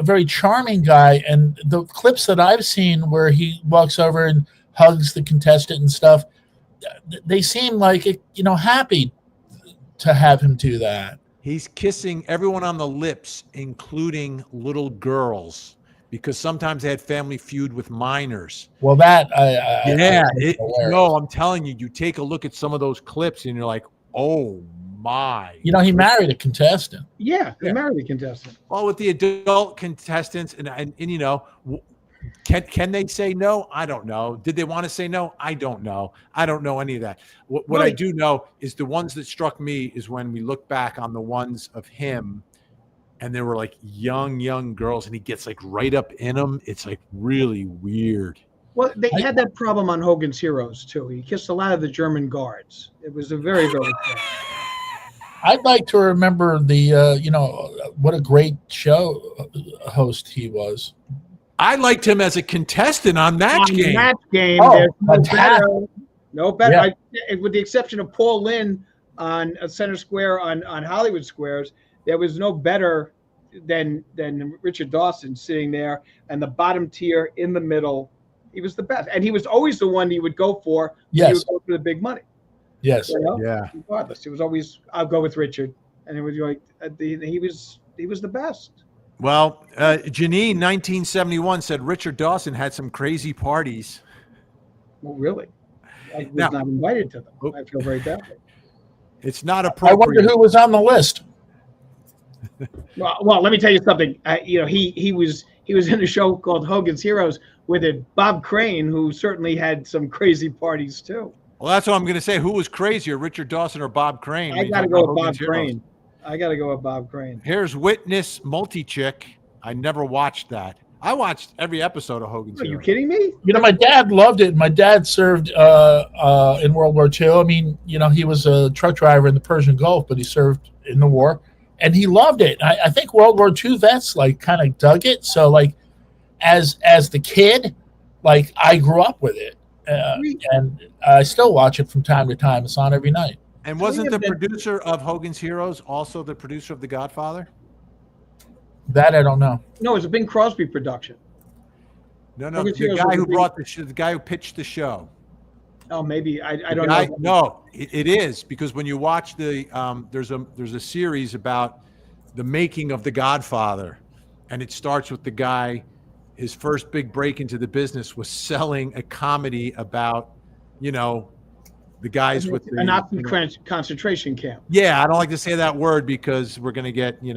very charming guy, and the clips that I've seen where he walks over and hugs the contestant and stuff, they seem like happy to have him do that. He's kissing everyone on the lips, including little girls, because sometimes they had family feud with minors. Well, that I'm telling you, you take a look at some of those clips and you're like, oh my. He married a contestant. Yeah, he married a contestant. Well, with the adult contestants, and can they say no? I don't know. Did they want to say no? I don't know. I don't know any of that. What I do know is the ones that struck me is when we look back on the ones of him, and there were like young girls, and he gets like right up in them. It's like really weird. Well, they had that problem on Hogan's Heroes too. He kissed a lot of the German guards. It was a very I'd like to remember what a great show host he was. I liked him as a contestant on Match Game. Match Game, there's no better. With the exception of Paul Lynn on Center Square on Hollywood Squares, there was no better than Richard Dawson sitting there, and the bottom tier in the middle. He was the best, and he was always the one he would go for. Yes, he would go for the big money. Yes, yeah. Regardless, it was always I'll go with Richard, and it was like he was the best. Well, Janine, 1971, said Richard Dawson had some crazy parties. Well, really? I was not invited to them. I feel very badly. It's not appropriate. I wonder who was on the list. Well, let me tell you something. He was in a show called Hogan's Heroes with Bob Crane, who certainly had some crazy parties too. Well, that's what I'm going to say. Who was crazier, Richard Dawson or Bob Crane? I got to go with Bob Crane. Here's Witness Multi-Chick. I never watched that. I watched every episode of Hogan's Heroes. Are you kidding me? My dad loved it. My dad served in World War II. I mean, he was a truck driver in the Persian Gulf, but he served in the war, and he loved it. I think World War II vets kind of dug it. So as the kid, I grew up with it, and I still watch it from time to time. It's on every night. And wasn't the producer of Hogan's Heroes also the producer of The Godfather? That I don't know. No, it's a Bing Crosby production. No, the guy who brought the guy who pitched the show. Oh, maybe I don't know. No, it is, because when you watch there's a series about the making of The Godfather, and it starts with the guy. His first big break into the business was selling a comedy about, the guys with the Nazi concentration camp. Yeah, I don't like to say that word because we're going to get, you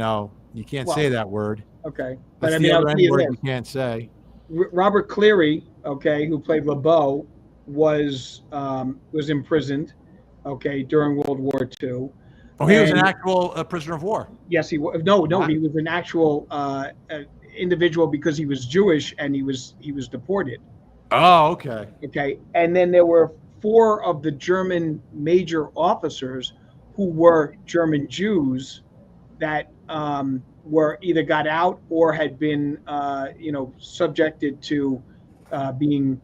can't say that word. Okay. That's the other word you can't say. Robert Cleary, who played LeBeau, was imprisoned, during World War II. Oh, he was an actual prisoner of war. Yes, he was. No, he was an actual individual because he was Jewish and he was deported. Oh, okay. Okay, and then there were 4 of the German major officers who were German Jews that were either got out or had been, subjected to being,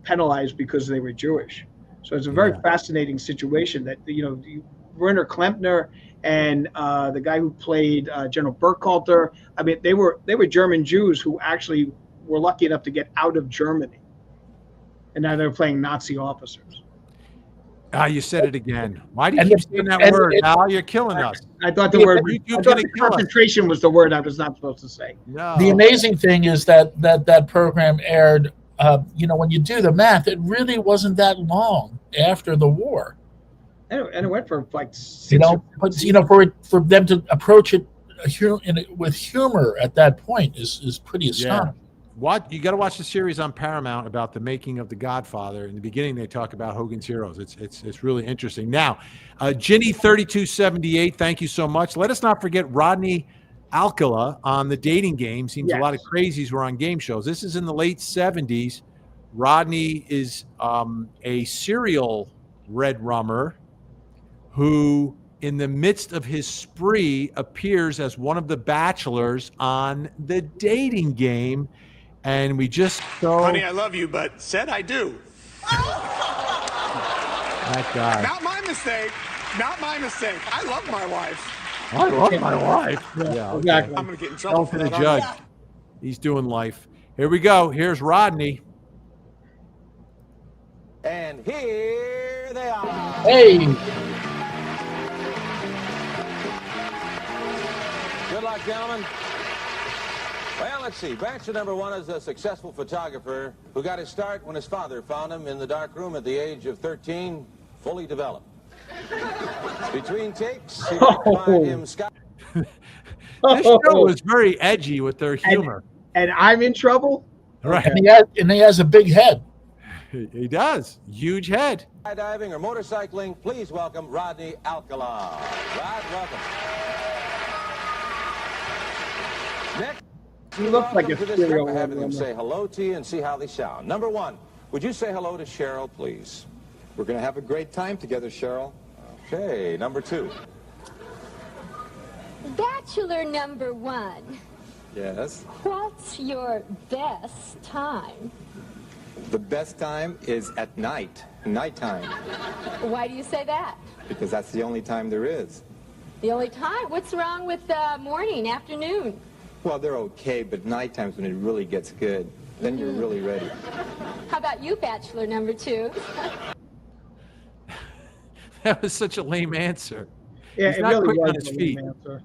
penalized because they were Jewish. So it's a very fascinating situation that, Werner Klempner and the guy who played General Burkhalter. I mean, they were German Jews who actually were lucky enough to get out of Germany. And now they're playing Nazi officers. You said it again. Why do you keep saying that word, Al? You're killing us. I thought the word concentration was the word I was not supposed to say. No. The amazing thing is that program aired, when you do the math, it really wasn't that long after the war. And it went for like 6 for them to approach it with humor at that point is pretty astonishing. You got to watch the series on Paramount about the making of The Godfather. In the beginning, they talk about Hogan's Heroes. It's really interesting. Now, Ginny 3278, thank you so much. Let us not forget Rodney Alcala on the dating game. Seems a lot of crazies were on game shows. This is in the late 70s. Rodney is a serial red rummer who, in the midst of his spree, appears as one of the bachelors on The Dating Game. And we just saw... Honey, I love you, but said I do. That guy. Not my mistake. Not my mistake. I love my wife. I love my wife. Yeah, okay. Exactly. I'm going to get in trouble For for the that. judge. He's doing life. Here we go. Here's Rodney. And here they are. Hey. Good luck, gentlemen. Well, let's see. Bachelor number one is a successful photographer who got his start when his father found him in the dark room at the age of 13, fully developed. Between takes, he would find him This show was very edgy with their humor. And I'm in trouble? Right. And he has a big head. He does. Huge head. skydiving or motorcycling, please welcome Rodney Alcala. Rod, welcome. Next, he looks like a serial we're having them say hello to you and see how they sound. Number one, would you say hello to Cheryl, please? We're going to have a great time together, Cheryl. Okay, number two. Bachelor number one. Yes. What's your best time? The best time is at night, nighttime, Why do you say that? because that's the only time there is. The only time? What's wrong with morning, afternoon? Well, they're okay, but nighttime's when it really gets good. Then you're really ready. How about you, Bachelor number two? That was such a lame answer. Yeah, He's it not really quick was on his a feet. lame answer.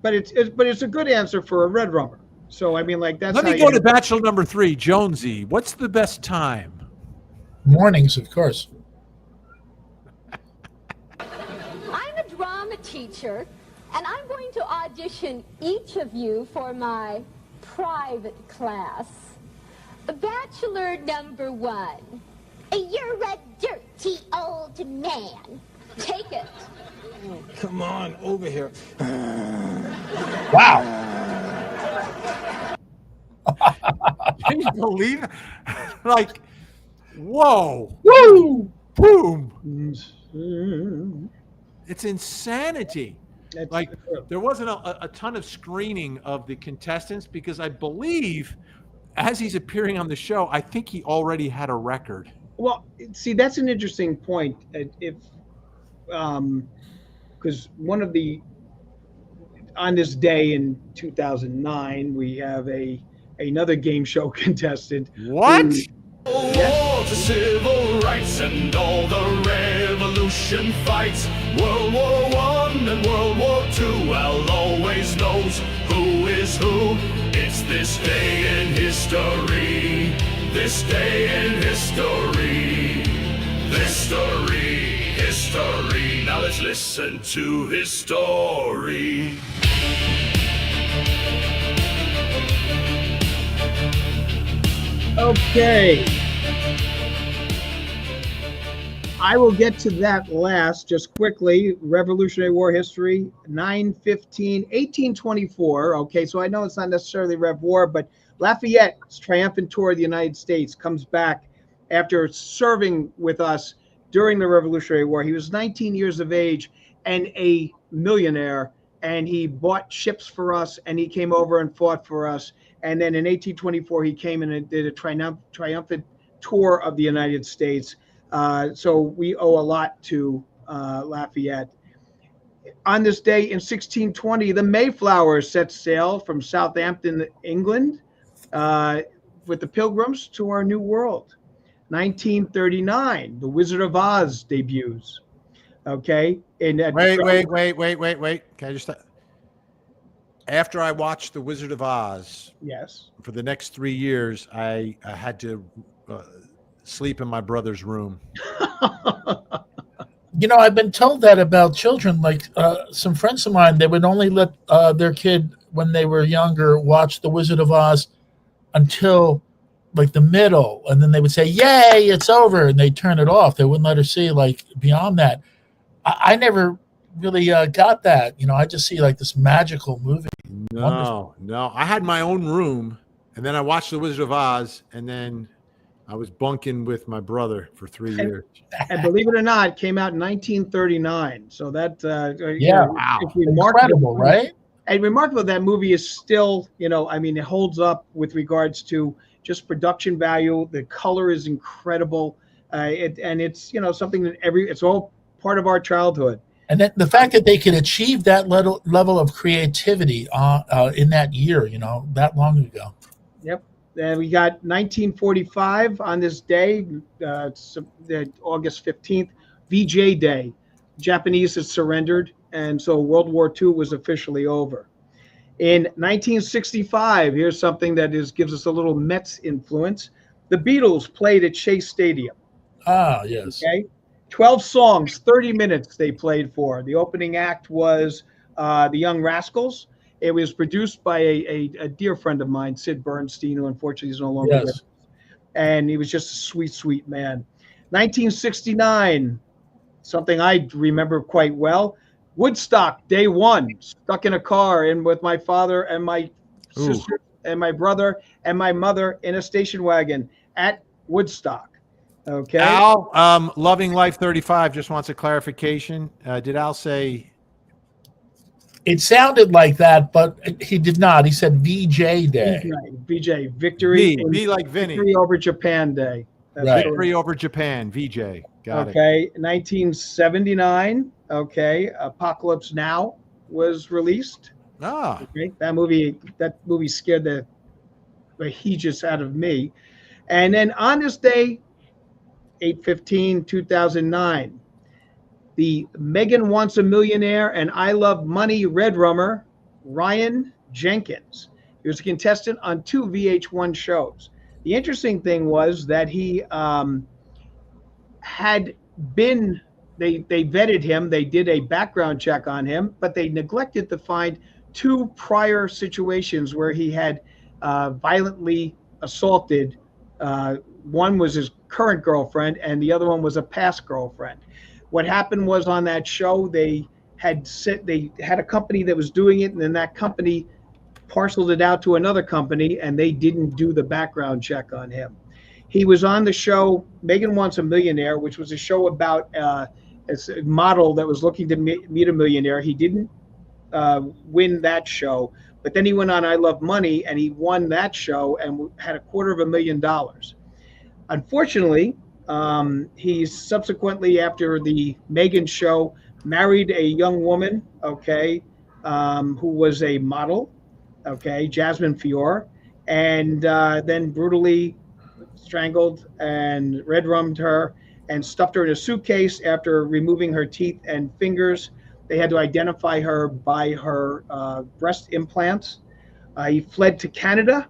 But it's a good answer for a red rummer. So I mean, like that's. Let me go to Bachelor number 3, Jonesy. What's the best time? Mornings, of course. I'm a drama teacher, and I'm going to audition each of you for my private class. Bachelor number one. You're a dirty old man. Take it. Oh, come on, over here. Wow. Can you believe it? Like, whoa. Woo! Boom. It's insanity. Like, there wasn't a ton of screening of the contestants because I believe as he's appearing on the show, I think he already had a record. Well, see, that's an interesting point. If because one of the on this day in 2009, we have another game show contestant. What? War to civil rights and all the revolution fights. World War I and World War II. I'll always knows who is who. It's this day in history. This day in history. History. Now let's listen to his story. Okay. I will get to that last just quickly. Revolutionary War history, 1824. Okay, so I know it's not necessarily Rev War, but Lafayette's triumphant tour of the United States comes back after serving with us during the Revolutionary War. He was 19 years of age and a millionaire, and he bought ships for us, and he came over and fought for us. And then in 1824, he came in and did a triumphant tour of the United States. So we owe a lot to Lafayette. On this day in 1620, the Mayflower set sail from Southampton, England, with the Pilgrims to our New World. 1939, The Wizard of Oz debuts. Okay. Wait. Can I just... After I watched The Wizard of Oz, yes, for the next 3 years, I had to sleep in my brother's room. You know, I've been told that about children. Like some friends of mine, they would only let their kid, when they were younger, watch The Wizard of Oz until like the middle, and then they would say, "Yay, it's over," and they turn it off. They wouldn't let her see like beyond that. I never really got that. You know, I just see like this magical movie. No. I had my own room, and then I watched The Wizard of Oz, and then I was bunking with my brother for 3 years. And believe it or not, it came out in 1939. So that Wow, it's remarkable, incredible, right? And remarkable that movie is still, I mean, it holds up with regards to just production value. The color is incredible, and it's something that it's all part of our childhood. And then the fact that they can achieve that level of creativity in that year, that long ago. Yep. And we got 1945 on this day, August 15th, VJ Day. Japanese had surrendered, and so World War II was officially over. In 1965, here's something that gives us a little Mets influence. The Beatles played at Shea Stadium. Ah, yes. Okay. 12 songs, 30 minutes they played for. The opening act was the Young Rascals. It was produced by a dear friend of mine, Sid Bernstein, who unfortunately is no longer with us. And he was just a sweet, sweet man. 1969, something I remember quite well. Woodstock, day one, stuck in a car with my father and my sister and my brother and my mother in a station wagon at Woodstock. Okay. Al, Loving Life 35 just wants a clarification. Did Al say? It sounded like that, but he did not. He said VJ Day. VJ, Victory. V like Vinny. Victory over Japan Day. Right. Victory over Japan, VJ. Got it. Okay, 1979. Okay, Apocalypse Now was released. Ah. Okay, that movie scared the bejesus out of me. And then on this day, 8/15/2009, the Megan Wants a Millionaire and I Love Money Red Rummer, Ryan Jenkins. He was a contestant on 2 VH1 shows. The interesting thing was that he had been, they vetted him, they did a background check on him, but they neglected to find 2 prior situations where he had violently assaulted. One was his current girlfriend and the other one was a past girlfriend. What happened was on that show, they had a company that was doing it, and then that company parceled it out to another company, and they didn't do the background check on him. He was on the show Megan Wants a Millionaire, which was a show about a model that was looking to meet a millionaire. He didn't win that show, but then he went on I Love Money, and he won that show and had $250,000. Unfortunately, he subsequently, after the Megan show, married a young woman, who was a model, Jasmine Fior, and then brutally strangled and red rummed her and stuffed her in a suitcase. After removing her teeth and fingers, they had to identify her by her breast implants. He fled to Canada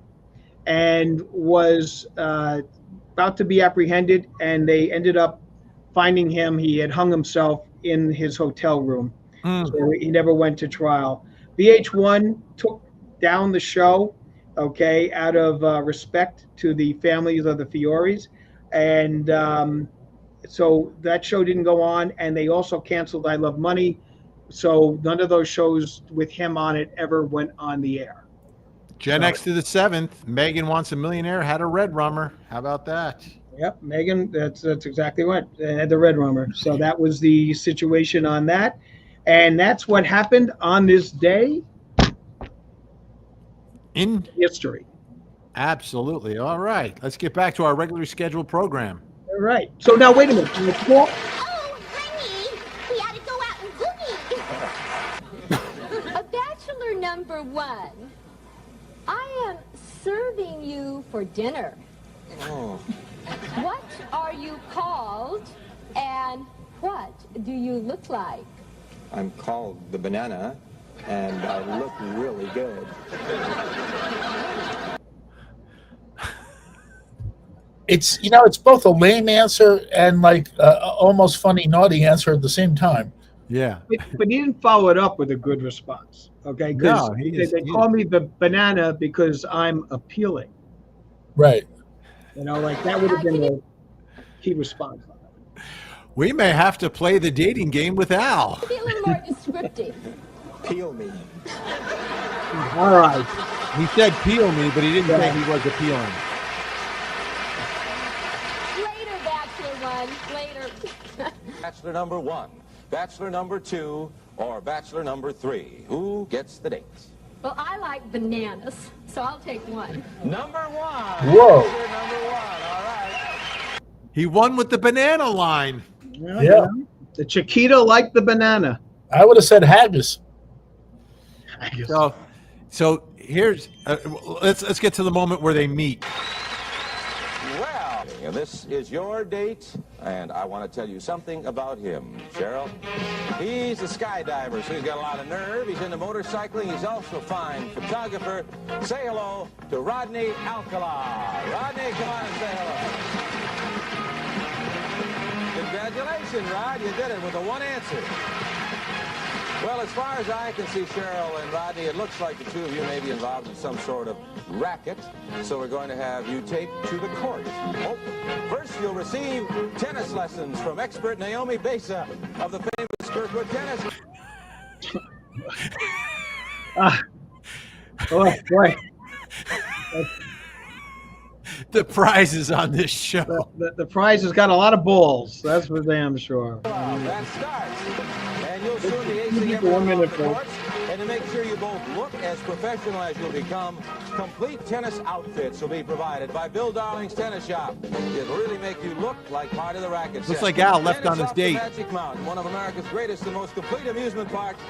and was about to be apprehended, and they ended up finding him. He had hung himself in his hotel room. So he never went to trial. VH1 took down the show, out of respect to the families of the Fioris. And so that show didn't go on, and they also canceled I Love Money. So none of those shows with him on it ever went on the air. Gen X to the 7th. Megan Wants a Millionaire had a red rummer. How about that? Yep, Megan, that's exactly right. They had the red rummer. So that was the situation on that. And that's what happened on this day in history. Absolutely. All right. Let's get back to our regularly scheduled program. All right. So now, wait a minute. Oh, Vinnie, we ought to go out and boogie. A bachelor number 1. I am serving you for dinner. Oh. What are you called, and what do you look like? I'm called the Banana, and I look really good. It's both a lame answer and like almost funny, naughty answer at the same time. Yeah. But he didn't follow it up with a good response. Okay. Because they call me the Banana because I'm appealing. Right. Like that would have been the key response. We may have to play the dating game with Al. Be a little more descriptive. Peel me. All right. He said peel me, but he didn't say he was appealing. fun. Later. Bachelor number 1, bachelor number 2, or bachelor number 3? Who gets the dates? Well, I like bananas, so I'll take 1. Number 1. Whoa. Bachelor number 1. All right. He won with the banana line. Yeah. The Chiquita liked the banana. I would have said haggis. So here's let's get to the moment where they meet. Well, this is your date, and I want to tell you something about him, Cheryl. He's a skydiver, so he's got a lot of nerve. He's into motorcycling. He's also a fine photographer. Say hello to Rodney Alcala. Rodney, come on and say hello. Congratulations, Rod. You did it with the one answer. Well, as far as I can see, Cheryl and Rodney, it looks like the two of you may be involved in some sort of racket. So we're going to have you take to the court. Oh, first, you'll receive tennis lessons from expert Naomi Besa of the famous Kirkwood Tennis. Boy. The prizes on this show. The prize has got a lot of balls. That's for damn sure. That starts. And you'll soon be acing everyone on the courts. And to make sure you both look as professional as you'll become, complete tennis outfits will be provided by Bill Darling's Tennis Shop. It'll really make you look like part of the racket set. Looks like Al left on his date. Magic Mountain, one of America's greatest and most complete amusement parks.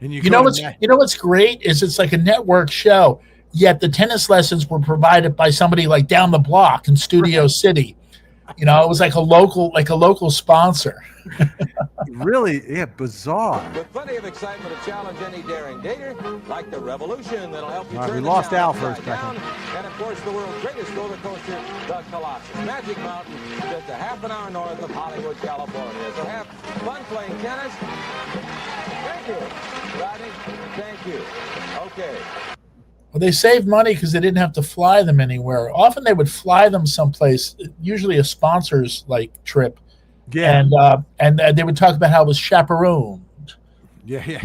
And You know what's great is it's like a network show. Yet the tennis lessons were provided by somebody like down the block in Studio City. You know, it was like a local sponsor. Really, yeah, bizarre. With plenty of excitement to challenge any daring dater, like the revolution that'll help you All right, turn we the lost town Al upside for a second. down. And of course, the world's greatest roller coaster, the Colossus. Magic Mountain, just a half an hour north of Hollywood, California. So have fun playing tennis. Thank you, Rodney. Thank you. Okay. Well, they saved money because they didn't have to fly them anywhere. Often they would fly them someplace, usually a sponsor's trip. Yeah. And they would talk about how it was chaperoned. Yeah.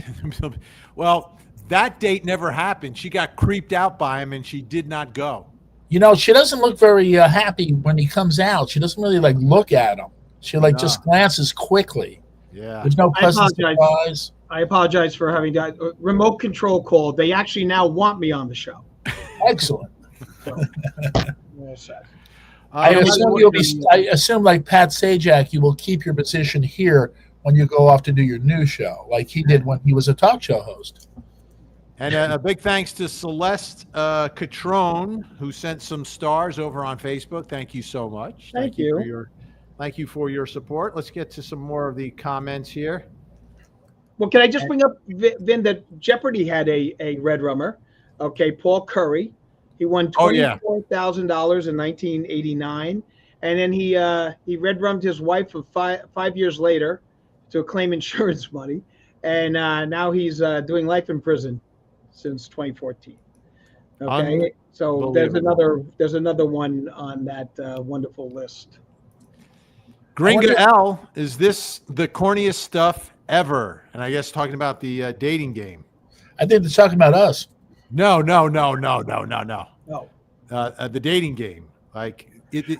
Well, that date never happened. She got creeped out by him, and she did not go. You know, she doesn't look very happy when he comes out. She doesn't really look at him. She just glances quickly. Yeah. There's no pleasant surprise. I apologize for having that remote control call. They actually now want me on the show. Excellent. So, I assume like Pat Sajak, you will keep your position here when you go off to do your new show, like he did when he was a talk show host. And a big thanks to Celeste Catrone, who sent some stars over on Facebook. Thank you so much. Thank you. Thank you for your support. Let's get to some more of the comments here. Well, can I just bring up, Vin, that Jeopardy had a Red Rummer, okay, Paul Curry. He won $24,000 in 1989, and then he Red Rummed his wife for five years later to claim insurance money, and now he's doing life in prison since 2014. Okay, so there's another one on that wonderful list. Gringa L, is this the corniest stuff ever? And I guess talking about the dating game. I think they're talking about us. No. No. The dating game. I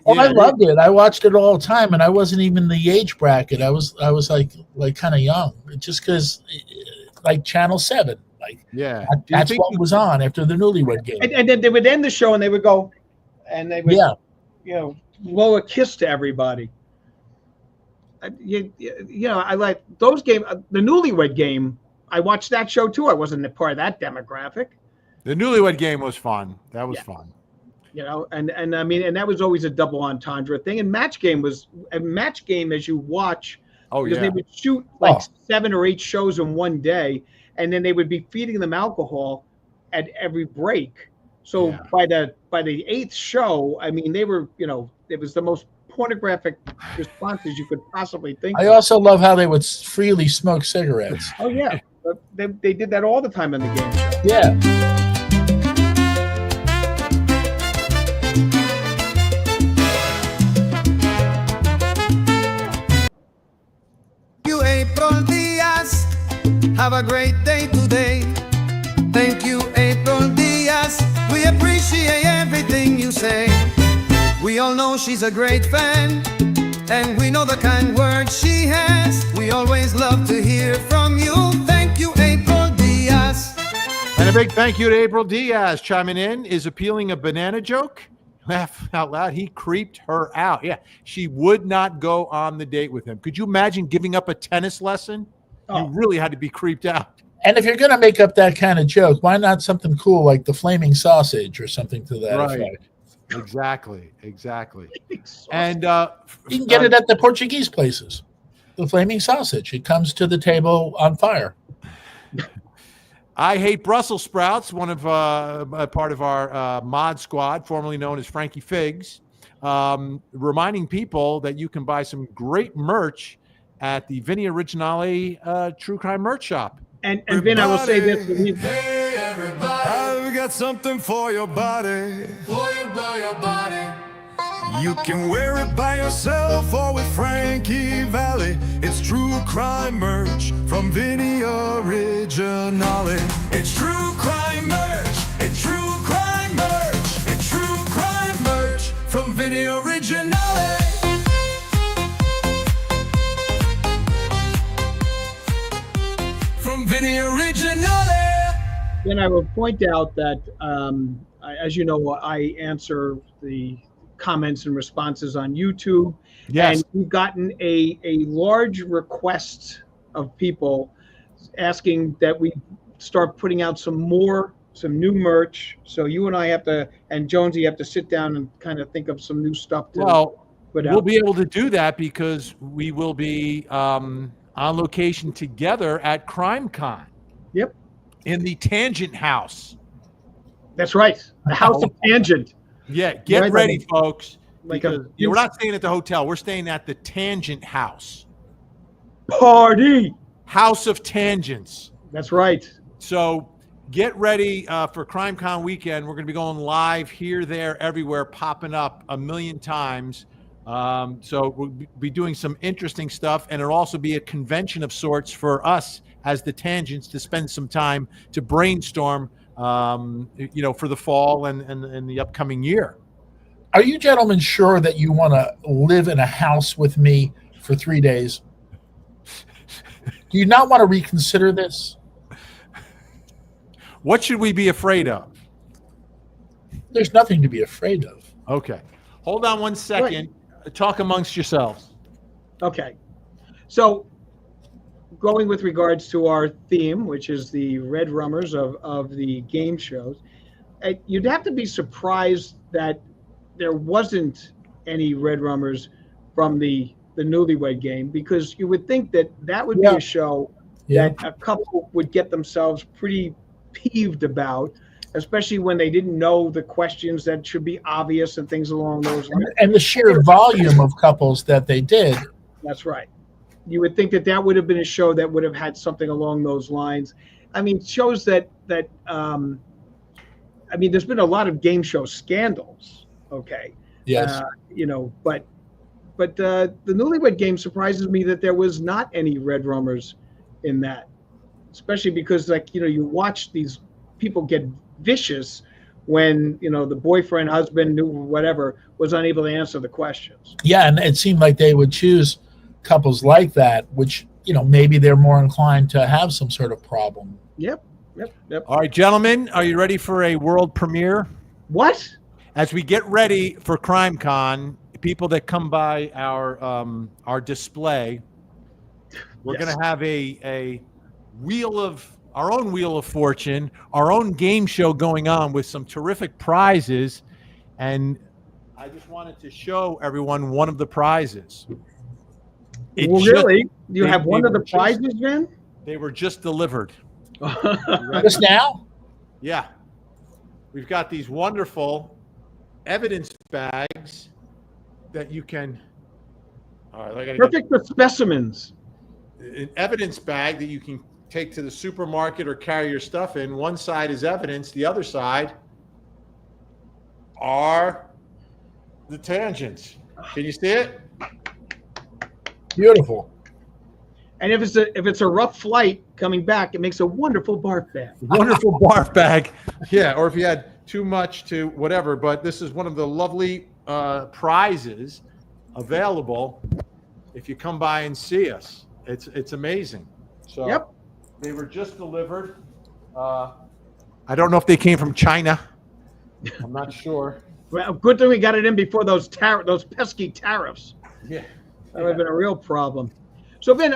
loved it. I watched it all the time, and I wasn't even the age bracket. I was like kind of young, just because like Channel 7. That's what was on after the Newlywed Game. And then they would end the show, and they would go, and they would blow a kiss to everybody. I like those games. The Newlywed Game, I watched that show too. I wasn't a part of that demographic. The Newlywed Game was fun. That was fun. And I mean, and that was always a double entendre thing. And Match Game was a Match Game as you watch. Because they would shoot 7 or 8 shows in one day, and then they would be feeding them alcohol at every break. So by the 8th show, I mean, they were, it was the most pornographic responses you could possibly think I of. also love how they would freely smoke cigarettes. Oh yeah, they did that all the time on the game show. Yeah. You April Diaz, have a great day today. Thank you, April Diaz. We appreciate everything you say. We all know she's a great fan. And we know the kind words she has. We always love to hear from you. Thank you, April Diaz. And a big thank you to April Diaz chiming in. Is appealing a banana joke? Laugh out loud. He creeped her out. Yeah, she would not go on the date with him. Could you imagine giving up a tennis lesson? You really had to be creeped out. And if you're going to make up that kind of joke, why not something cool like the flaming sausage or something to that effect? Exactly. And you can get it at the Portuguese places. The flaming sausage. It comes to the table on fire. I hate Brussels sprouts, one of a part of our mod squad, formerly known as Frankie Figs, reminding people that you can buy some great merch at the Vinnie Originale True Crime Merch Shop. And Vin, I will say this. Hey, everybody. I've got something for your body. For your body. You can wear it by yourself or with Frankie Valli. It's true crime merch from Vinnie Originale. It's true crime merch. It's true crime merch. It's true crime merch from Vinnie Originale. From Vinnie Originale. Then I will point out that, as you know, I answer the comments and responses on YouTube. Yes. And we've gotten a large request of people asking that we start putting out some new merch. So you and I have to, and Jonesy have to sit down and kind of think of some new stuff to put out. We'll be able to do that because we will be on location together at CrimeCon. Yep. In the Tangent House. That's right. The House of Tangent. Yeah, get ready, folks. Because we're not staying at the hotel. We're staying at the Tangent House. Party. House of Tangents. That's right. So get ready for CrimeCon weekend. We're going to be going live here, there, everywhere, popping up a million times. So we'll be doing some interesting stuff, and it'll also be a convention of sorts for us as the Tangents to spend some time to brainstorm, for the fall and the upcoming year. Are you gentlemen sure that you want to live in a house with me for 3 days? Do you not want to reconsider this? What should we be afraid of? There's nothing to be afraid of. Okay. Hold on one second. Right. Talk amongst yourselves. Okay. So going with regards to our theme, which is the Red Rummers of the game shows, you'd have to be surprised that there wasn't any Red Rummers from the Newlywed Game, because you would think that would be a show that a couple would get themselves pretty peeved about, especially when they didn't know the questions that should be obvious and things along those lines. And the sheer volume of couples that they did. That's right. You would think that would have been a show that would have had something along those lines. I mean, shows there's been a lot of game show scandals. Okay. Yes. But the Newlywed Game surprises me that there was not any Red Rummers in that, especially because you watch these people get vicious when the boyfriend, husband, new whatever was unable to answer the questions. Yeah, and it seemed like they would choose couples like that, which maybe they're more inclined to have some sort of problem. Yep. All right, gentlemen, are you ready for a world premiere? What? As we get ready for CrimeCon, people that come by our display, we're going to have a our own Wheel of Fortune, our own game show going on with some terrific prizes. And I just wanted to show everyone one of the prizes. Really? You have one of the prizes, Vin? They were just delivered. Just now? Yeah. We've got these wonderful evidence bags that you can... All right, perfect for specimens. An evidence bag that you can take to the supermarket or carry your stuff in. One side is evidence. The other side are the tangents. Can you see it? Beautiful. And if it's a rough flight coming back, it makes a wonderful barf bag. Wonderful barf bag. Yeah, or if you had too much to whatever. But this is one of the lovely prizes available if you come by and see us. It's amazing. So Yep. They were just delivered. I don't know if they came from China. I'm not sure. Well, good thing we got it in before those pesky tariffs. Yeah. That would have been a real problem. So, Vin,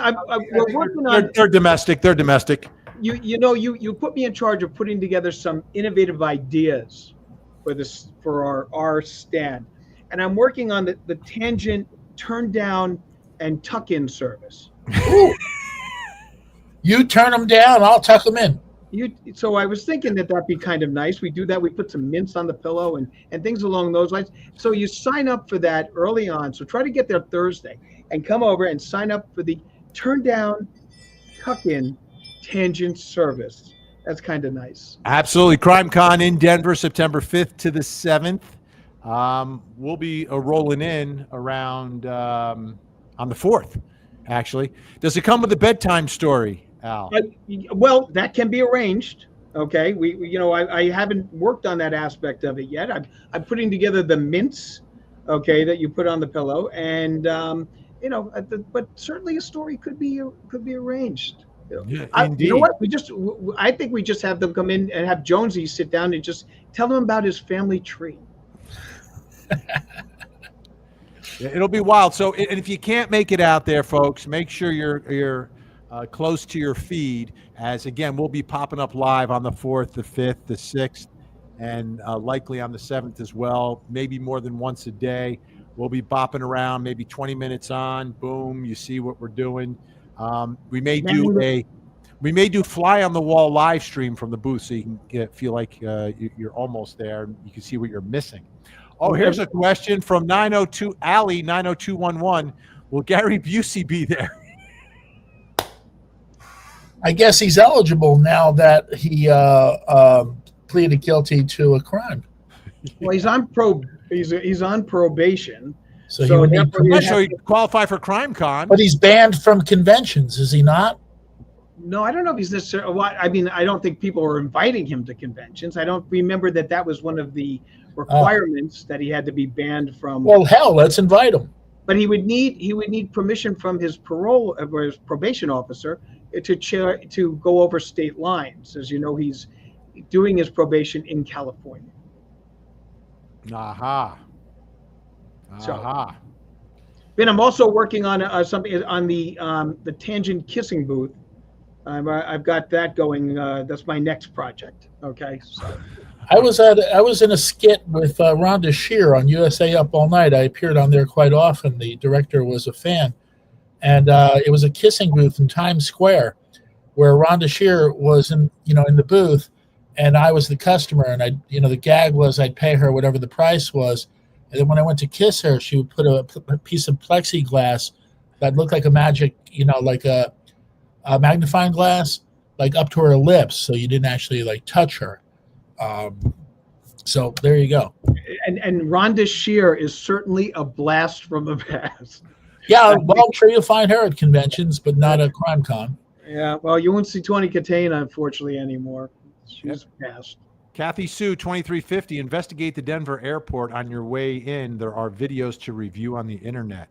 we're working on. They're domestic. They're domestic. You put me in charge of putting together some innovative ideas for our stand, and I'm working on the tangent turn down and tuck in service. Ooh. You turn them down, I'll tuck them in. So I was thinking that'd be kind of nice. We do that. We put some mints on the pillow and things along those lines. So you sign up for that early on. So try to get there Thursday and come over and sign up for the turn down, tuck in tangent service. That's kind of nice. Absolutely. CrimeCon in Denver, September 5th to the 7th. We'll be rolling in around on the 4th, actually. Does it come with a bedtime story, Al? Well, that can be arranged. Okay, I haven't worked on that aspect of it yet. I'm putting together the mints, okay, that you put on the pillow, and but certainly a story could be arranged. Yeah, you know what? I think we just have them come in and have Jonesy sit down and just tell him about his family tree. Yeah, it'll be wild. So, and if you can't make it out there, folks, make sure you're close to your feed, as again we'll be popping up live on the 4th, the 5th, the 6th, and likely on the 7th as well. Maybe more than once a day. We'll be bopping around, maybe 20 minutes on. Boom, you see what we're doing. We may do fly on the wall live stream from the booth, so you can feel like you're almost there. You can see what you're missing. Oh, here's a question from 902 Alley 90211. Will Gary Busey be there? I guess he's eligible now that he pleaded guilty to a crime. Well, he's on probation. So he would need permission. So he qualify for CrimeCon. But he's banned from conventions, is he not? No, I don't know if he's necessarily. I mean, I don't think people are inviting him to conventions. I don't remember that was one of the requirements that he had to be banned from. Well, hell, let's invite him. But he would need permission from his parole or his probation officer to go over state lines. As you know, he's doing his probation in California. Aha. So, Ben, I'm also working on something on the Tangent Kissing booth. I've got that going. That's my next project. Okay. So. I was in a skit with Rhonda Shear on USA Up All Night. I appeared on there quite often. The director was a fan, and it was a kissing booth in Times Square, where Rhonda Shear was in the booth, and I was the customer. And the gag was I'd pay her whatever the price was, and then when I went to kiss her, she would put a piece of plexiglass that looked like a magic, like a magnifying glass, like up to her lips, so you didn't actually like touch her. So there you go. And Rhonda Shear is certainly a blast from the past. Yeah, well, I'm sure you'll find her at conventions, but not at CrimeCon. Yeah, well, you won't see Tony Catane, unfortunately, anymore. She's passed. Kathy Sue, 2350. Investigate the Denver airport on your way in. There are videos to review on the internet.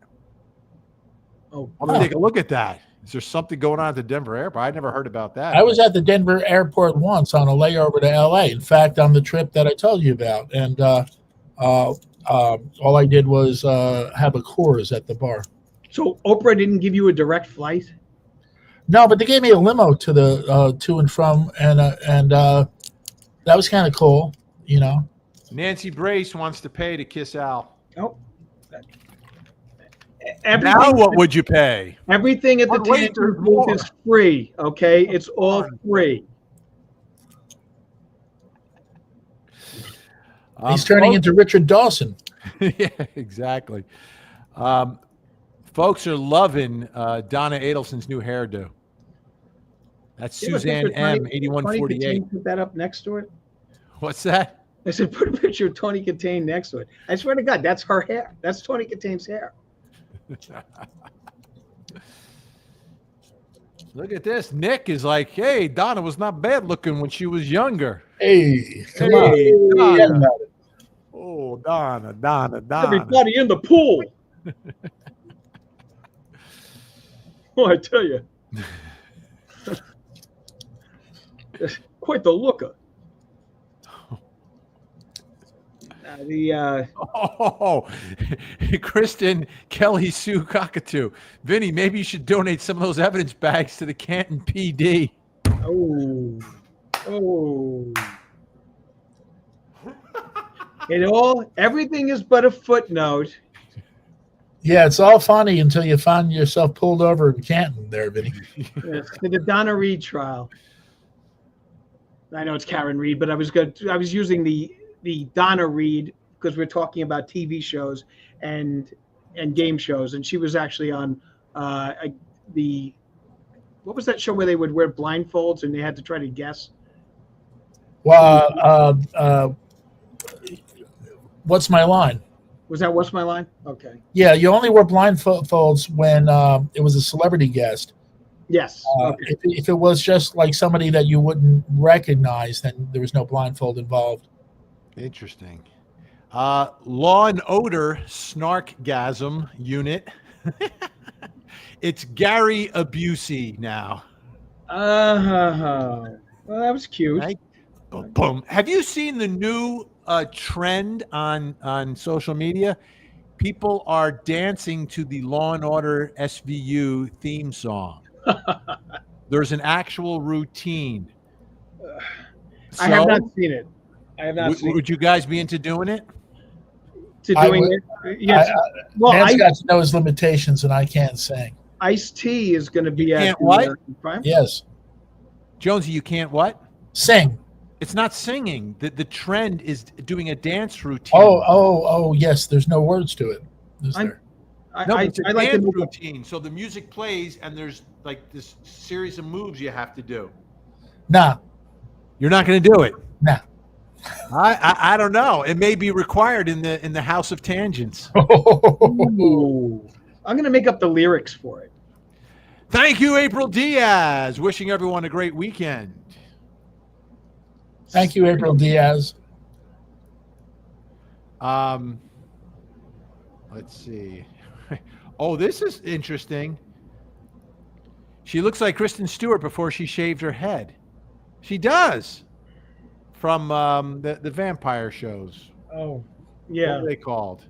Oh, I'll take a look at that. Is there something going on at the Denver airport? I never heard about that. I was at the Denver airport once on a layover to LA. In fact, on the trip that I told you about. And all I did was have a Coors at the bar. So Oprah didn't give you a direct flight? No, but they gave me a limo to the to and from, and that was kind of cool, Nancy Brace wants to pay to kiss Al. Oh. Now what would you pay? Everything at the Tangent booth is free, okay? It's all free. He's turning into Richard Dawson. Yeah, exactly. Folks are loving Donna Adelson's new hairdo. That's Suzanne M, 8148. Put that up next to it. What's that? I said, put a picture of Tony Catane next to it. I swear to God, that's her hair. That's Tony Catane's hair. Look at this. Nick is like, hey, Donna was not bad looking when she was younger. Hey, come on. Donna. Oh, Donna. Everybody in the pool. Well, I tell you, quite the looker. Kristen Kelly Sue Cockatoo. Vinny, maybe you should donate some of those evidence bags to the Canton PD. Everything is but a footnote. Yeah, it's all funny until you find yourself pulled over in Canton there, Vinny. Yes, to the Donna Reed trial. I know it's Karen Reed, but I was using the Donna Reed because we're talking about TV shows and game shows, and she was actually on what was that show where they would wear blindfolds and they had to try to guess? Well, What's My Line? Was that What's My Line? Okay. Yeah, you only wore blindfolds when it was a celebrity guest. Yes. Okay. If it was just like somebody that you wouldn't recognize, then there was no blindfold involved. Interesting. Law and Odor Snarkgasm Unit. It's Gary Abusey now. Well, that was cute. Right? Boom. Have you seen the new trend on social media? People are dancing to the Law and Order SVU theme song. There's an actual routine. I have not seen it. Would you guys be into doing it? Yes. Man's got to know his limitations, and I can't sing. Ice-T is going to be at what? Yes. Jonesy, you can't what? Sing. It's not singing. The trend is doing a dance routine. Oh, yes. There's no words to it. Is there? It's a dance routine. So the music plays, and there's like this series of moves you have to do. Nah. You're not going to do it? Nah. I don't know. It may be required in the House of Tangents. Ooh. I'm going to make up the lyrics for it. Thank you, April Diaz. Wishing everyone a great weekend. Thank you, April Diaz. Let's see. Oh, this is interesting. She looks like Kristen Stewart before she shaved her head. She does. From the vampire shows. Oh, yeah. What are they called?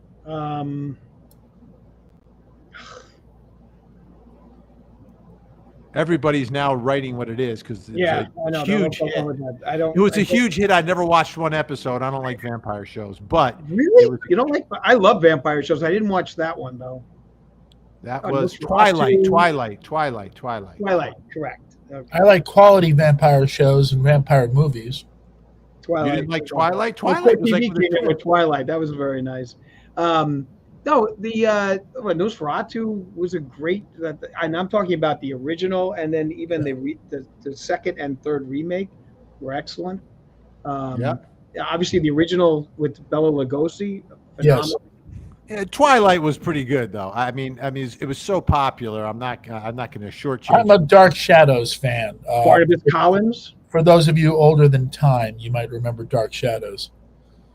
Everybody's now writing what it is because it's a huge hit. It was a huge hit. I never watched one episode. I don't like vampire shows, but really, you don't like? I love vampire shows. I didn't watch that one though. That was Twilight. Correct. Okay. I like quality vampire shows and vampire movies. Twilight. You didn't like Twilight? Twilight was like with Twilight. That was very nice. No, the Nosferatu was a great, and I'm talking about the original, and then even the second and third remake were excellent. Obviously the original with Bela Lugosi. Yes. Yeah, Twilight was pretty good though. I mean, it was so popular. I'm not going to shortchange. I'm a Dark Shadows fan. Barnabas Collins. For those of you older than time, you might remember Dark Shadows.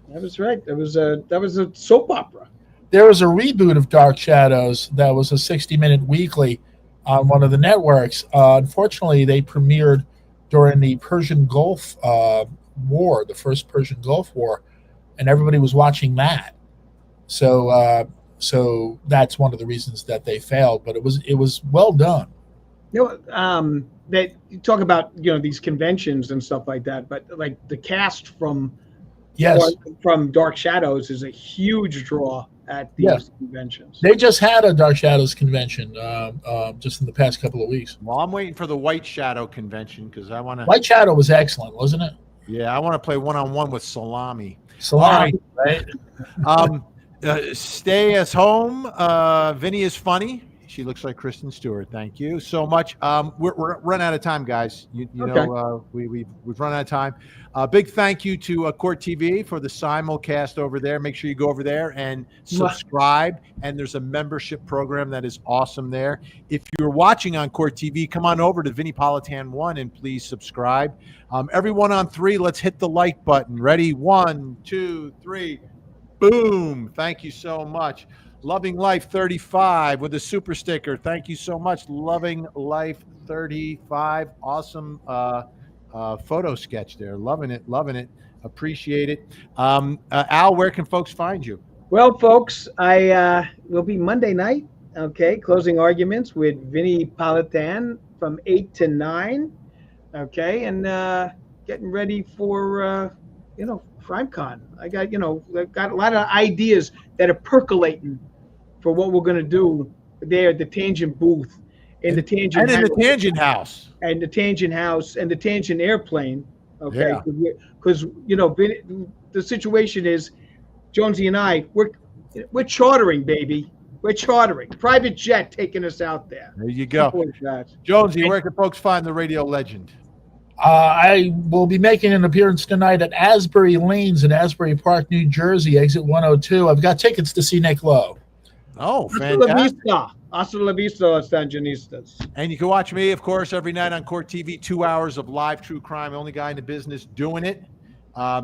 That was right. That was a soap opera. There was a reboot of Dark Shadows that was a 60-minute weekly on one of the networks. Unfortunately, they premiered during the Persian Gulf War, the first Persian Gulf War, and everybody was watching that. So that's one of the reasons that they failed. But it was well done. That you talk about these conventions and stuff like that, but like the cast from Dark Shadows is a huge draw at these conventions. They just had a Dark Shadows convention just in the past couple of weeks. Well, I'm waiting for the White Shadow convention because I want to. White Shadow was excellent, wasn't it? Yeah, I want to play one-on-one with Salami. Salami, right? Stay at home. Vinny is funny. She looks like Kristen Stewart. Thank you so much. We're running out of time, guys. You know, we've run out of time. Big thank you to Court TV for the simulcast over there. Make sure you go over there and subscribe. And there's a membership program that is awesome there. If you're watching on Court TV, come on over to Vinnie Politan 1 and please subscribe. Everyone on 3, let's hit the like button. Ready? 1, 2, 3. Boom. Thank you so much. Loving Life 35 with a super sticker. Thank you so much, Loving Life 35. Awesome photo sketch there. Loving it. Appreciate it. Al, where can folks find you? Well, folks, I will be Monday night. Okay, closing arguments with Vinnie Politan from 8 to 9. Okay, and getting ready for FrimeCon. I got I've got a lot of ideas that are percolating for what we're going to do there at the Tangent booth, in the Tangent and in the Tangent House, and the Tangent House, and the Tangent Airplane. Okay, because the situation is, Jonesy and I, we're chartering, baby. We're chartering. Private jet taking us out there. There you go. Jonesy, where can folks find the radio legend? I will be making an appearance tonight at Asbury Lanes in Asbury Park, New Jersey, exit 102. I've got tickets to see Nick Lowe. Oh, fantastic. Hasta la vista, Los Sandinistas. And you can watch me, of course, every night on Court TV, 2 hours of live true crime. Only guy in the business doing it.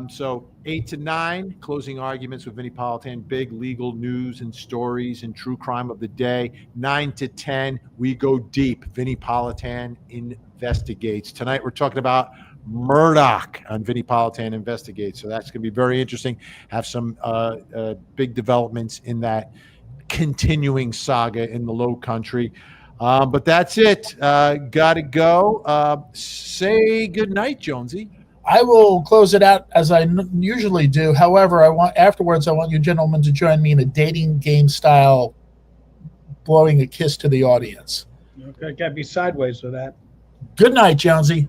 So 8 to 9, closing arguments with Vinnie Politan, big legal news and stories and true crime of the day. 9 to 10, we go deep. Vinnie Politan investigates. Tonight we're talking about Murdoch on Vinnie Politan Investigates. So that's going to be very interesting. Have some big developments in that continuing saga in the Low Country. But that's it. Got to go. Say good night, Jonesy. I will close it out as I usually do. However, I want you gentlemen to join me in a dating game style, blowing a kiss to the audience. Okay, got to be sideways with that. Good night, Jonesy.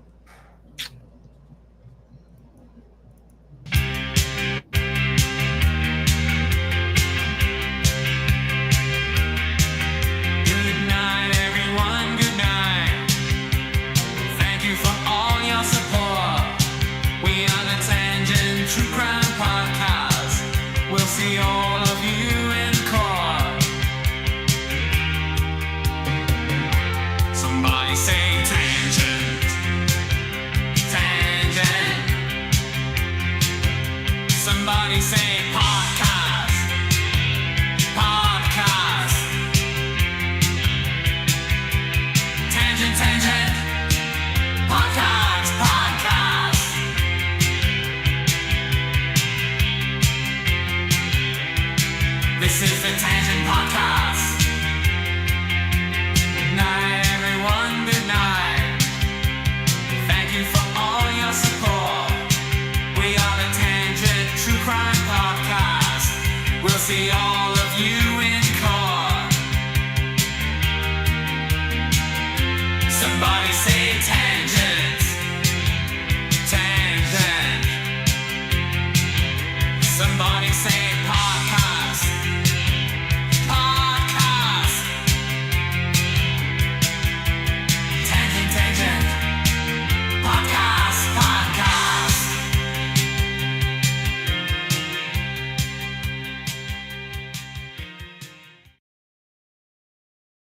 Somebody say podcast, podcast. Tangent, tangent. Podcast, podcast. This is the Tangent Podcast. Good night, everyone. Good night. Thank you for all your support. We are the Tangent True Crime Podcast. We'll see all of you in